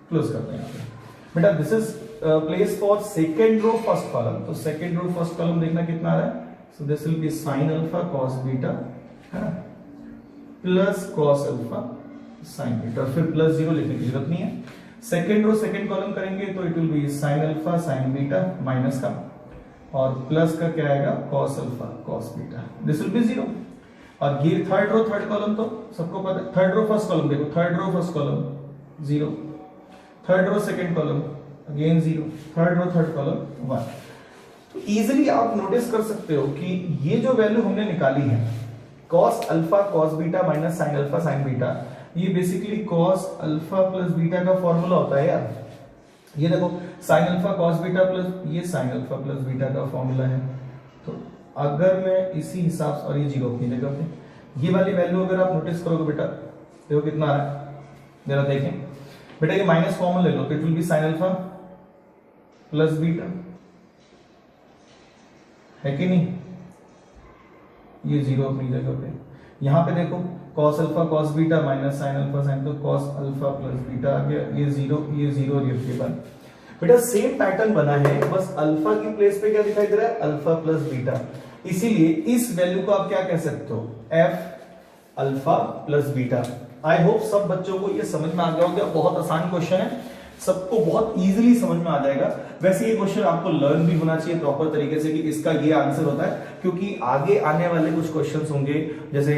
क्लोज करते हैं यहाँ पे। बेटा this is place for second row first column, तो सेकंड रो फर्स्ट कॉलम देखना कितना आ रहा है, so this will be sine alpha cos beta, है ना, plus cos alpha sine beta, फिर प्लस 0 लिखने की जरूरत नहीं है। सेकंड रो सेकंड कॉलम करेंगे तो it will be sine alpha sine beta minus का, और प्लस का क्या आएगा cos alpha cos beta, this will B 0। और ये थर्ड रो थर्ड कॉलम तो सबको पता है, थर्ड रो फर्स्ट कॉलम देखो, third row first column 0, third row second column again 0, third row third column 1। तो इजीली आप नोटिस कर सकते हो कि ये जो वैल्यू हमने निकाली है cos alpha cos beta minus sine alpha sine beta, ये basically cos alpha plus beta का फॉर्मूला होता है यार। ये देखो sine alpha cos beta plus ये साइन अल्फा प्लस बीटा का फॉर्मूला है। तो अगर मैं इसी हिसाब से, और ये जीरो अपनी जगह पे, ये वाली वैल्यू अगर आप नोटिस करोगे बेटा, देखो कितना आ रहा है, जरा देखें बेटा, ये माइनस कॉमन ले लो तो it will be sine alpha plus beta, है कि नहीं? ये जीरो अपनी जगह पे, यहां पे देखो cos alpha cos beta minus sine alpha sign, तो cos अल्फा प्लस बीटा आ गया, ये जीरो ये वन। बेटा सेम पैटर्न बना है, बस अल्फा की प्लेस पे क्या दिखाई दे रहा है, अल्फा प्लस बीटा। इसीलिए इस वैल्यू को आप क्या कह सकते हो, f alpha plus beta. I hope सब बच्चों को ये समझ में आ गया होगा, बहुत आसान क्वेश्चन है, सबको बहुत इजीली समझ में आ जाएगा। वैसे ये क्वेश्चन आपको लर्न भी होना चाहिए प्रॉपर तरीके से कि इसका ये आंसर होता है, क्योंकि आगे आने वाले कुछ क्वेश्चंस होंगे, जैसे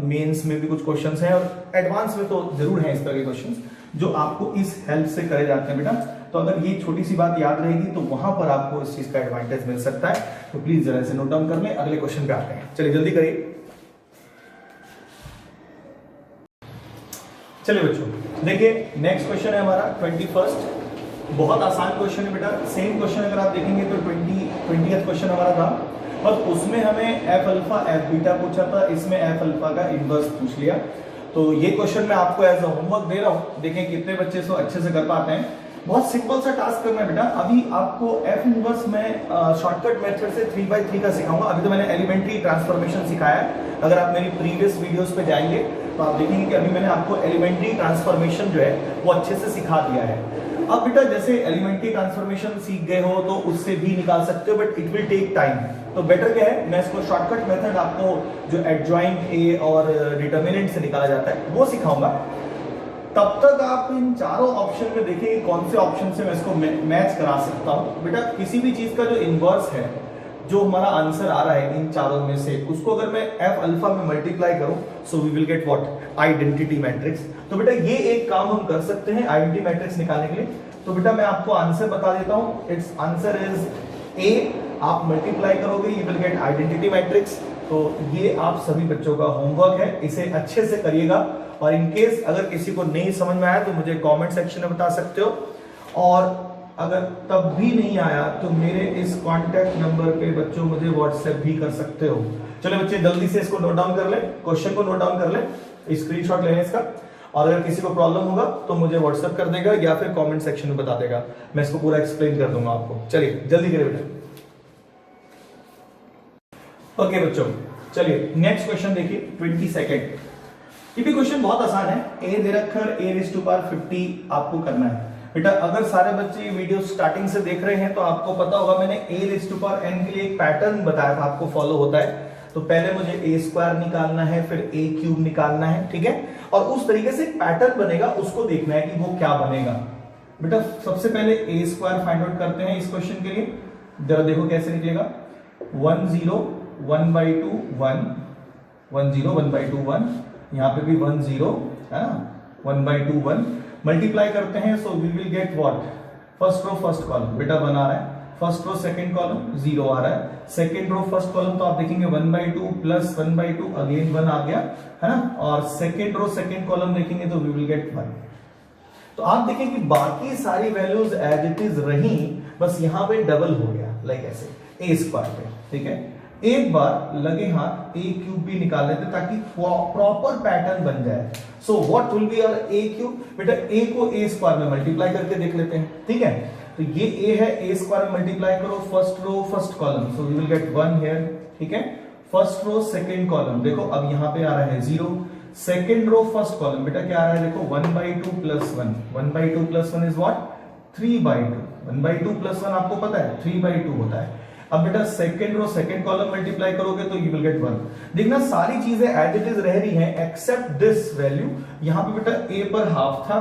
मेंस में भी कुछ क्वेश्चंस हैं और एडवांस में तो जरूर हैं इस तरह के क्वेश्चंस जो आपको इस हेल्प से करे जाते हैं बेटा। तो अगर ये छोटी सी बात याद रहेगी तो वहां पर आपको इस चीज का एडवांटेज मिल सकता है। तो प्लीज जरा इसे नोट डाउन कर लें, अगले क्वेश्चन पे आते हैं। चलिए जल्दी करिए। चलिए बच्चों देखिए नेक्स्ट क्वेश्चन है हमारा 21st, बहुत आसान क्वेश्चन है बेटा। सेम क्वेश्चन अगर आप देखेंगे तो 20th क्वेश्चन हमारा था, बस उसमें हमें एफ अल्फा एफ बीटा पूछा था, इसमें एफ अल्फा का इनवर्स पूछ लिया। तो ये क्वेश्चन मैं आपको एज अ होमवर्क दे रहा हूं, देखें कितने बच्चे इसको अच्छे से कर पाते हैं। बहुत सिंपल सा टास्क करना है बेटा। अभी आपको एफ इनवर्स में शॉर्टकट मेथड से 3x3 का सिखाऊंगा। अभी तो मैंने एलिमेंट्री ट्रांसफॉर्मेशन सिखाया है, अगर आप मेरी प्रीवियस वीडियोस पे जाएंगे तो आप देखेंगे कि अभी मैंने आपको एलिमेंट्री ट्रांसफॉर्मेशन जो है वो अच्छे से सिखा दिया है। अब बेटा जैसे एलिमेंट्री ट्रांसफॉर्मेशन सीख गए हो तो उससे भी निकाल सकते हो, but it will take time. तो बेटर क्या है, मैं इसको शॉर्टकट मेथड आपको जो एडजॉइंट ए और डिटर्मिनेंट से निकाला जाता है वो सिखाऊंगा। तब तक आप इन चारों ऑप्शन में देखिए कौन से ऑप्शन से मैं इसको मैच करा सकता हूं। बेटा किसी भी चीज का जो इनवर्स है, जो हमारा आंसर आ रहा है इन चारों में से, उसको अगर मैं एफ अल्फा में मल्टीप्लाई करूं so we will get what, identity matrix. तो बेटा ये एक काम हम कर सकते हैं आइडेंटिटी मैट्रिक्स निकालने के लिए। तो बेटा मैं आपको आंसर बता देता हूं, इट्स आंसर इज ए। आप मल्टीप्लाई करोगे you will gate identity matrix. तो ये आप सभी बच्चों का होमवर्क है, इसे अच्छे से करिएगा। और इनकेस अगर किसी को नहीं समझ में आया तो मुझे कमेंट सेक्शन में बता सकते हो, और अगर तब भी नहीं आया तो मेरे इस कांटेक्ट नंबर पे बच्चों मुझे व्हाट्सएप भी कर सकते हो। चलो बच्चे जल्दी से इसको नोट डाउन कर ले, क्वेश्चन को नोट डाउन कर ले, स्क्रीनशॉट लेने इसका, और अगर किसी को प्रॉब्लम होगा तो मुझे व्हाट्सएप कर देगा या फिर कमेंट सेक्शन में बता देगा, मैं इसको पूरा एक्सप्लेन कर दूंगा आपको। चलिए जल्दी करिए बेटा। ओके बच्चों चलिए नेक्स्ट क्वेश्चन देखिए 22nd। ये भी क्वेश्चन बहुत आसान है, ए दे रखा है a raised to power 50 आपको करना है। बेटा अगर सारे बच्चे वीडियो स्टार्टिंग से देख रहे हैं तो आपको पता होगा मैंने a raised to power n के लिए एक पैटर्न बताया था, आपको फॉलो होता है। तो पहले मुझे a स्क्वायर निकालना है, फिर a क्यूब निकालना है, ठीक है, और उस तरीके से एक पैटर्न बनेगा, उसको देखना है कि वो क्या बनेगा। बेटा सबसे पहले a स्क्वायर फाइंड आउट करते हैं इस क्वेश्चन के लिए, जरा देखो कैसे निकलेगा। 1 0 1/2 1 1 0 1/2 1, यहाँ पे भी 1 0 है ना, 1/2 1 मल्टीप्लाई करते हैं so we will get what, first row first column बेटा बना रहा है, फर्स्ट रो सेकंड कॉलम 0 आ रहा है, सेकंड रो फर्स्ट कॉलम तो आप देखेंगे 1/2 प्लस 1/2 अगेन 1 आ गया है ना, और सेकंड रो सेकंड कॉलम देखेंगे तो वी विल गेट 1। तो आप देखें कि बाकी सारी वैल्यूज एज इट इज रही, बस यहां पे डबल हो गया, लाइक ऐसे a स्क्वायर पे, ठीक है। एक बार लगे हाथ a क्यूब भी निकाल लेते ताकि प्रॉपर पैटर्न बन जाए। So what will be our a cube, बेटा a को a स्क्वायर में मल्टीप्लाई करके देख लेते हैं, ठीक है। तो ये a है, a स्क्वायर में मल्टीप्लाई करो first row first column, so we will get 1 here, ठीक है। फर्स्ट रो सेकंड कॉलम देखो अब यहां पे आ रहा है 0, सेकंड रो फर्स्ट कॉलम बेटा क्या आ रहा है देखो 1/2 plus 1, 1/2 plus 1 is what 3/2, 1/2 plus 1 आपको पता है 3/2 होता है। अब बेटा second row second column multiply करोगे तो यू विल गेट 1। देखना सारी चीजें एज इट इज रह रही हैं एक्सेप्ट दिस वैल्यू। यहां पे बेटा a पर हाफ था,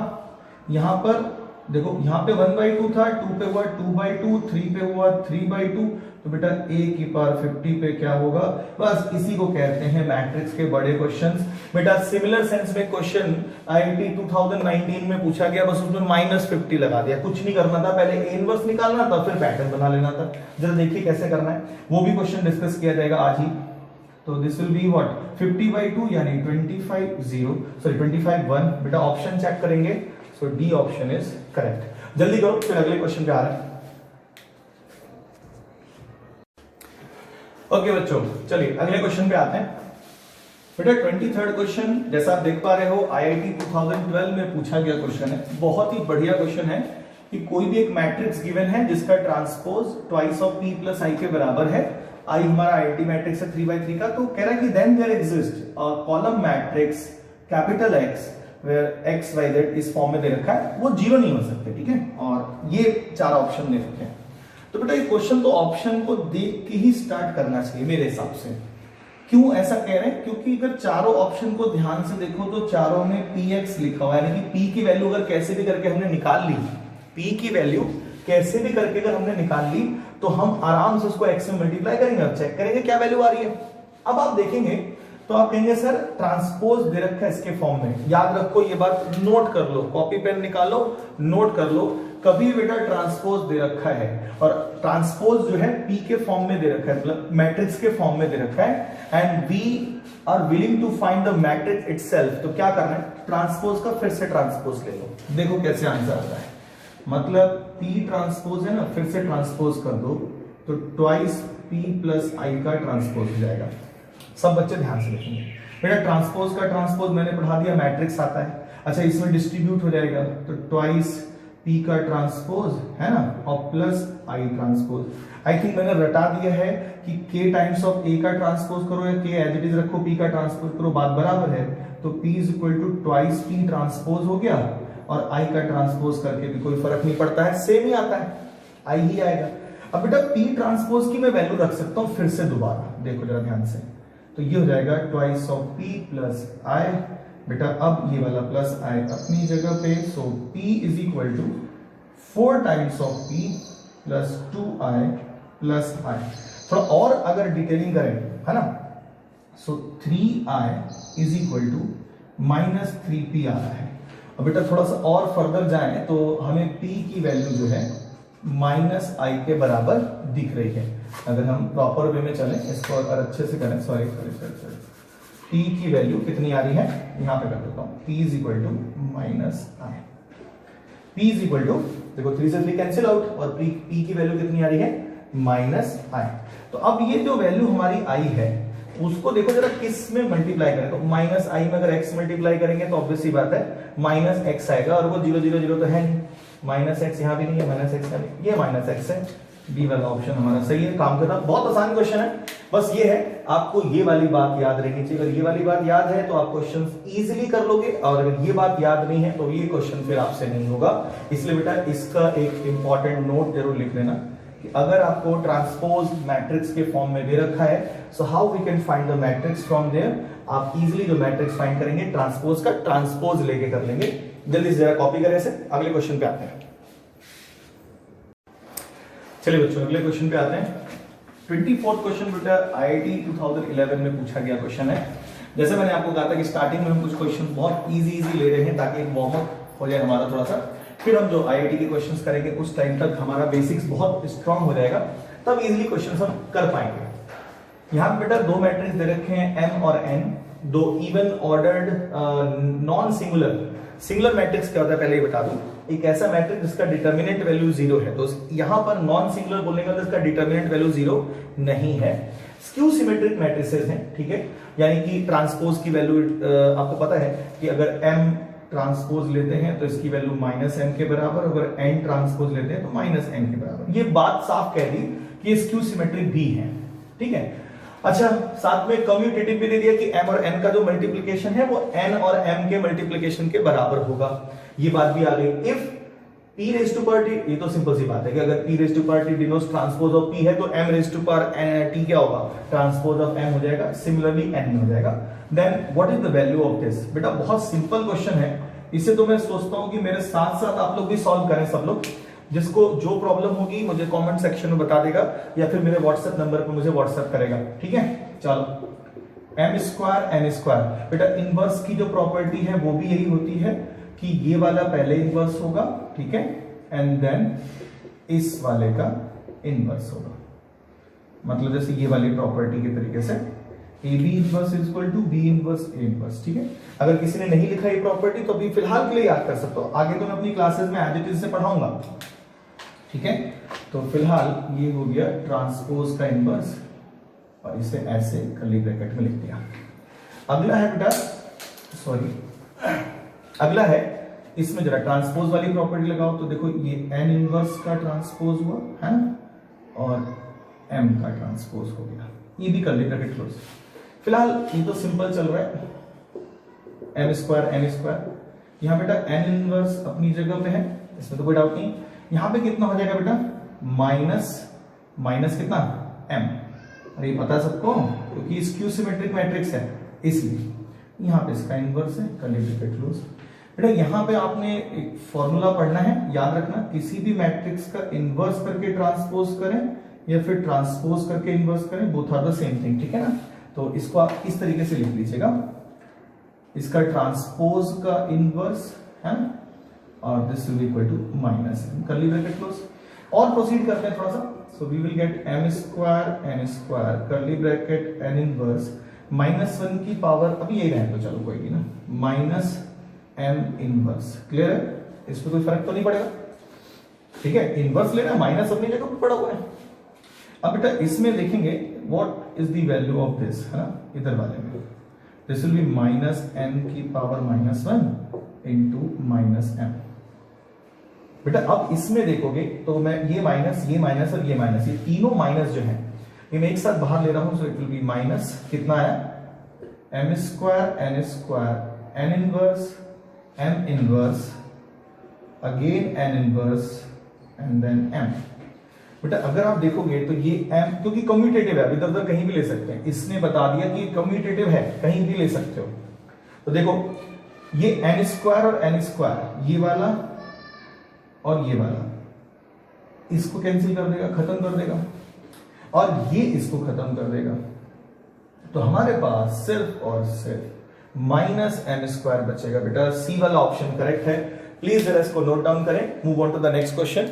यहां पर देखो यहां पे 1/2 था, 2 पे हुआ 2/2, 3 पे हुआ 3/2, तो बेटा a की पावर 50 पे क्या होगा, बस इसी को कहते हैं मैट्रिक्स के बड़े क्वेश्चंस। बेटा सिमिलर सेंस में क्वेश्चन आईआईटी 2019 में पूछा गया, बस उसमें -50 लगा दिया, कुछ नहीं करना था, पहले a इनवर्स निकालना था फिर पैटर्न बना लेना था। जरा देखिए कैसे करना है, वो भी क्वेश्चन डिस्कस किया जाएगा आज ही। तो दिस विल बी व्हाट 50/2 यानी 25 1 बेटा ऑप्शन चेक करेंगे, सो डी ऑप्शन इज करेक्ट। जल्दी करो फिर अगले क्वेश्चन पे आ रहा है। ओके बच्चों चलिए अगले क्वेश्चन पे आते हैं। बेटा 23rd क्वेश्चन जैसा आप देख पा रहे हो आईआईटी 2012 में पूछा गया क्वेश्चन है, बहुत ही बढ़िया क्वेश्चन है कि कोई भी एक मैट्रिक्स गिवन है जिसका transpose twice of p plus I के बराबर है। आई हमारा आईआईटी मैट्रिक्स है 3/3 का, तो कह रहा है कि then there exist a column matrix capital X where x y z इस फॉर्म में दे रखा है, वो जीरो नहीं हो सकते, ठीक है। और ये चार ऑप्शन दे रखे हैं, तो बेटा ये क्वेश्चन तो ऑप्शन को देख के ही स्टार्ट करना चाहिए मेरे हिसाब से। क्यों ऐसा कह रहे हैं? क्योंकि अगर चारों ऑप्शन को ध्यान से देखो तो चारों में px लिखा हुआ है, यानी कि p की वैल्यू अगर कैसे भी करके हमने निकाल ली, p की वैल्यू कैसे भी करके अगर हमने निकाल ली तो हम आराम से उसको x में मल्टीप्लाई करेंगे और चेक करेंगे क्या वैल्यू आ रही है। अब आप देखेंगे तो आप कहेंगे सर ट्रांसपोज दे रखा है इसके फॉर्म में, याद रखो ये बात, नोट कर लो, कॉपी पेन निकालो नोट कर लो, कभी बेटा ट्रांसपोज दे रखा है और ट्रांसपोज जो है p के फॉर्म में दे रखा है, मतलब मैट्रिक्स के फॉर्म में दे रखा है, and we are willing to find the matrix itself, तो क्या करना है ट्रांसपोज का फिर से ट्रांसपोज ले लो, देखो कैसे आंसर आता है। मतलब p ट्रांसपोज है ना, फिर से ट्रांसपोज कर दो तो ट्वाइस p प्लस आई का ट्रांसपोज हो जाएगा। सब बच्चे ध्यान से देखेंगे बेटा, ट्रांसपोज का ट्रांसपोज मैंने पढ़ा दिया, मैट्रिक्स आता है, अच्छा इसमें डिस्ट्रीब्यूट हो जाएगा तो ट्वाइस p का ट्रांसपोज है ना और plus i transpose. I think मैंने रटा दिया है कि k टाइम्स ऑफ a का ट्रांसपोज करो या k एज इट इज रखो, p का ट्रांसपोज करो, बात बराबर है, तो p is equal to twice p transpose हो गया और i का ट्रांसपोज करके भी कोई फर्क नहीं पड़ता है, सेम ही आता है, i ही आएगा। अब बेटा p ट्रांसपोज की मैं वैल्यू रख सकता हूं फिर से दोबारा, देखो जरा ध्यान से, तो ये हो जाएगा twice of p plus i, बेटा अब ये वाला प्लस i अपनी जगह पे, so p is equal to 4 times of p plus 2i plus i। थोड़ा और अगर डिटेलिंग करें है ना, so 3i is equal to minus 3p आ रहा है। अब बेटा थोड़ा सा और फर्दर जाएं तो हमें p की वैल्यू जो है माइनस i के बराबर दिख रही है। अगर हम प्रॉपर वे में चलें, इसको अगर अच्छे से करें, सॉरी p की वैल्यू कितनी आ रही है, यहां पे कर देता हूं, p is equal to minus i, p is equal to, देखो 3 से 3 कैंसिल आउट और p की वैल्यू कितनी आ रही है माइनस i। तो अब ये जो वैल्यू हमारी i है उसको देखो जरा किस में मल्टीप्लाई करें, तो माइनस i में अगर x मल्टीप्लाई करेंगे तो ऑब्वियस सी बात है माइनस x आएगा, और वो 0 0 0 तो है नहीं, माइनस x यहां भी नहीं है, माइनस x है, ये माइनस x है, बी वाला ऑप्शन हमारा सही है। काम करना बहुत आसान क्वेश्चन है, बस ये है आपको ये वाली बात याद रहनी चाहिए, अगर ये वाली बात याद है तो आप क्वेश्चन इजीली कर लोगे, और अगर ये बात याद नहीं है तो ये क्वेश्चन फिर आपसे नहीं होगा। इसलिए बेटा इसका एक इंपॉर्टेंट नोट जरूर लिख लेना कि अगर आपको ट्रांसपोज मैट्रिक्स के फॉर्म में दे रखा है, so how we can find the matrix from there, आप इजीली जो मैट्रिक्स फाइंड करेंगे ट्रांसपोज का ट्रांसपोज लेके कर लेंगे। जल्दी से जरा कॉपी करें इसे, अगले क्वेश्चन पे आते हैं। चलिए बच्चों अगले क्वेश्चन पे आते हैं। 24th क्वेश्चन बेटा आईआईटी 2011 में पूछा गया क्वेश्चन है। जैसे मैंने आपको कहा था कि स्टार्टिंग में हम कुछ क्वेश्चन बहुत इजी ले रहे हैं ताकि एक वार्म अप हो जाए हमारा थोड़ा सा, फिर हम जो आईआईटी के क्वेश्चंस करेंगे उस टाइम तक हमारा बेसिक्स बहुत स्ट्रांग हो जाएगा, तब इजीली क्वेश्चंस हम कर पाएंगे। यहाँ पे बेटा दो मैट्रिक्स दे रखे हैं m और n, दो even ordered non singular matrix क्या होता है पहले ही बता दूं, एक ऐसा मैट्रिक्स जिसका डिटरमिनेंट वैल्यू 0 है, तो यहां पर नॉन सिंगुलर बोलने का इसका डिटरमिनेंट वैल्यू 0 नहीं है। स्क्यू सिमेट्रिक मैट्रिसेस हैं, ठीक है, यानी कि ट्रांसपोज की वैल्यू आपको पता है कि अगर m ट्रांसपोज लेते हैं तो इसकी वैल्यू माइनस m के बराबर, अगर n ट्रांसपोज लेते हैं तो माइनस n के बराबर। ये बात साफ कह दी कि ये स्क्यू सिमेट्रिक भी है, ठीक है। अच्छा साथ में कम्यूटेटिव भी दे दिया कि m और n का जो मल्टीप्लिकेशन है वो n और m के मल्टीप्लिकेशन के बराबर होगा, ये बात भी आ गई। If p raise to power t, ये तो सिंपल सी बात है कि अगर p raise to power t denotes transpose of p है तो m raise to power t क्या होगा, ट्रांसपोज ऑफ m हो जाएगा, सिमिलरली n में हो जाएगा। Then what is the value of this, बेटा बहुत सिंपल क्वेश्चन है, इसे तो मैं सोचता हूं कि मेरे साथ साथ आप लोग भी सॉल्व करें, सब लोग। जिसको जो प्रॉब्लम होगी मुझे कमेंट सेक्शन में बता देगा या फिर मेरे व्हाट्सएप नंबर पर मुझे व्हाट्सएप करेगा, ठीक है। चलो m स्क्वायर n स्क्वायर, बेटा इनवर्स की जो प्रॉपर्टी है वो भी यही होती है कि ये वाला पहले इनवर्स होगा, ठीक है, एंड देन इस वाले का इनवर्स होगा, मतलब जैसे ये वाली प्रॉपर्टी के तरीके से A B inverse is equal to B inverse A inverse. ठीक है, अगर किसी ने नहीं लिखा ये प्रॉपर्टी तो अभी फिलहाल के लिए याद कर सकते हो, आगे तो मैं अपनी क्लासेस में एज इट इज से पढ़ाऊंगा। ठीक है, तो फिलहाल ये हो गया ट्रांसपोज का इनवर्स और इसे ऐसे कर्ली ब्रैकेट में लिख दिया। अगला है बेटा, सॉरी अगला है, इसमें जरा ट्रांसपोज वाली प्रॉपर्टी लगाओ तो देखो ये एन इनवर्स का ट्रांसपोज हुआ है ना, और एम का ट्रांसपोज हो गया, ये भी कर्ली ब्रैकेट क्लोज। फिलहाल ये तो सिंपल चल रहा है, एम स्क्वायर एन स्क्वायर, यहां बेटा एन इनवर्स अपनी जगह पे है, इसमें तो कोई डाउट नहीं। यहां पे कितना हो जाएगा बेटा, माइनस कितना एम, और ये पता है सबको क्योंकि तो स्क्यू सिमेट्रिक मैट्रिक्स है इसलिए यहां पे इसका इनवर्स है, कर्ली ब्रैकेट क्लोज। बेटा यहां पे आपने एक फॉर्मूला पढ़ना है, याद रखना, किसी भी मैट्रिक्स का इनवर्स करके ट्रांसपोज करें या फिर ट्रांसपोज करके इनवर्स करें, both are the same thing. ठीक है ना, तो इसको आप इस तरीके से लिख लीजिएगा, इसका ट्रांसपोज का इनवर्स है और this will be equal to minus curly bracket close. और प्रोसीड करते हैं थोड़ा सा, so we will get M square N square curly bracket N inverse -1 की पावर, अभी यही रहे तो चलो कोई नहीं ना, माइनस एम इनवर्स। क्लियर है, इसमें कोई फर्क तो नहीं पड़ेगा। ठीक है, इनवर्स लेना, माइनस अपनी जगह पर पड़ा हुआ है। अब बेटा इसमें देखेंगे what is the value of this, है ना, इधर वाले में this will be minus N की पावर -1 इंटू माइनस एम। बेटा अब इसमें देखोगे तो मैं ये माइनस और ये माइनस, ये तीनों माइनस जो है ये मैं एक साथ बाहर ले रहा हूं, so it will be minus कितना आया, M square N inverse M inverse again N inverse and then M. बेटा अगर आप देखोगे तो ये एम क्योंकि कम्यूटेटिव है, इधर उधर कहीं भी ले सकते हैं, इसने बता दिया कि कम्यूटेटिव है, कहीं भी ले सकते हो। तो देखो ये एन स्क्वायर और एन स्क्वायर, ये वाला और ये वाला, इसको कैंसिल कर देगा, खत्म कर देगा, और ये इसको खत्म कर देगा। तो हमारे पास सिर्फ और सिर्फ माइनस एम स्क्वायर बचेगा। बेटा सी वाला ऑप्शन करेक्ट है, प्लीज जरा इसको नोट डाउन करें। Move on to the next question.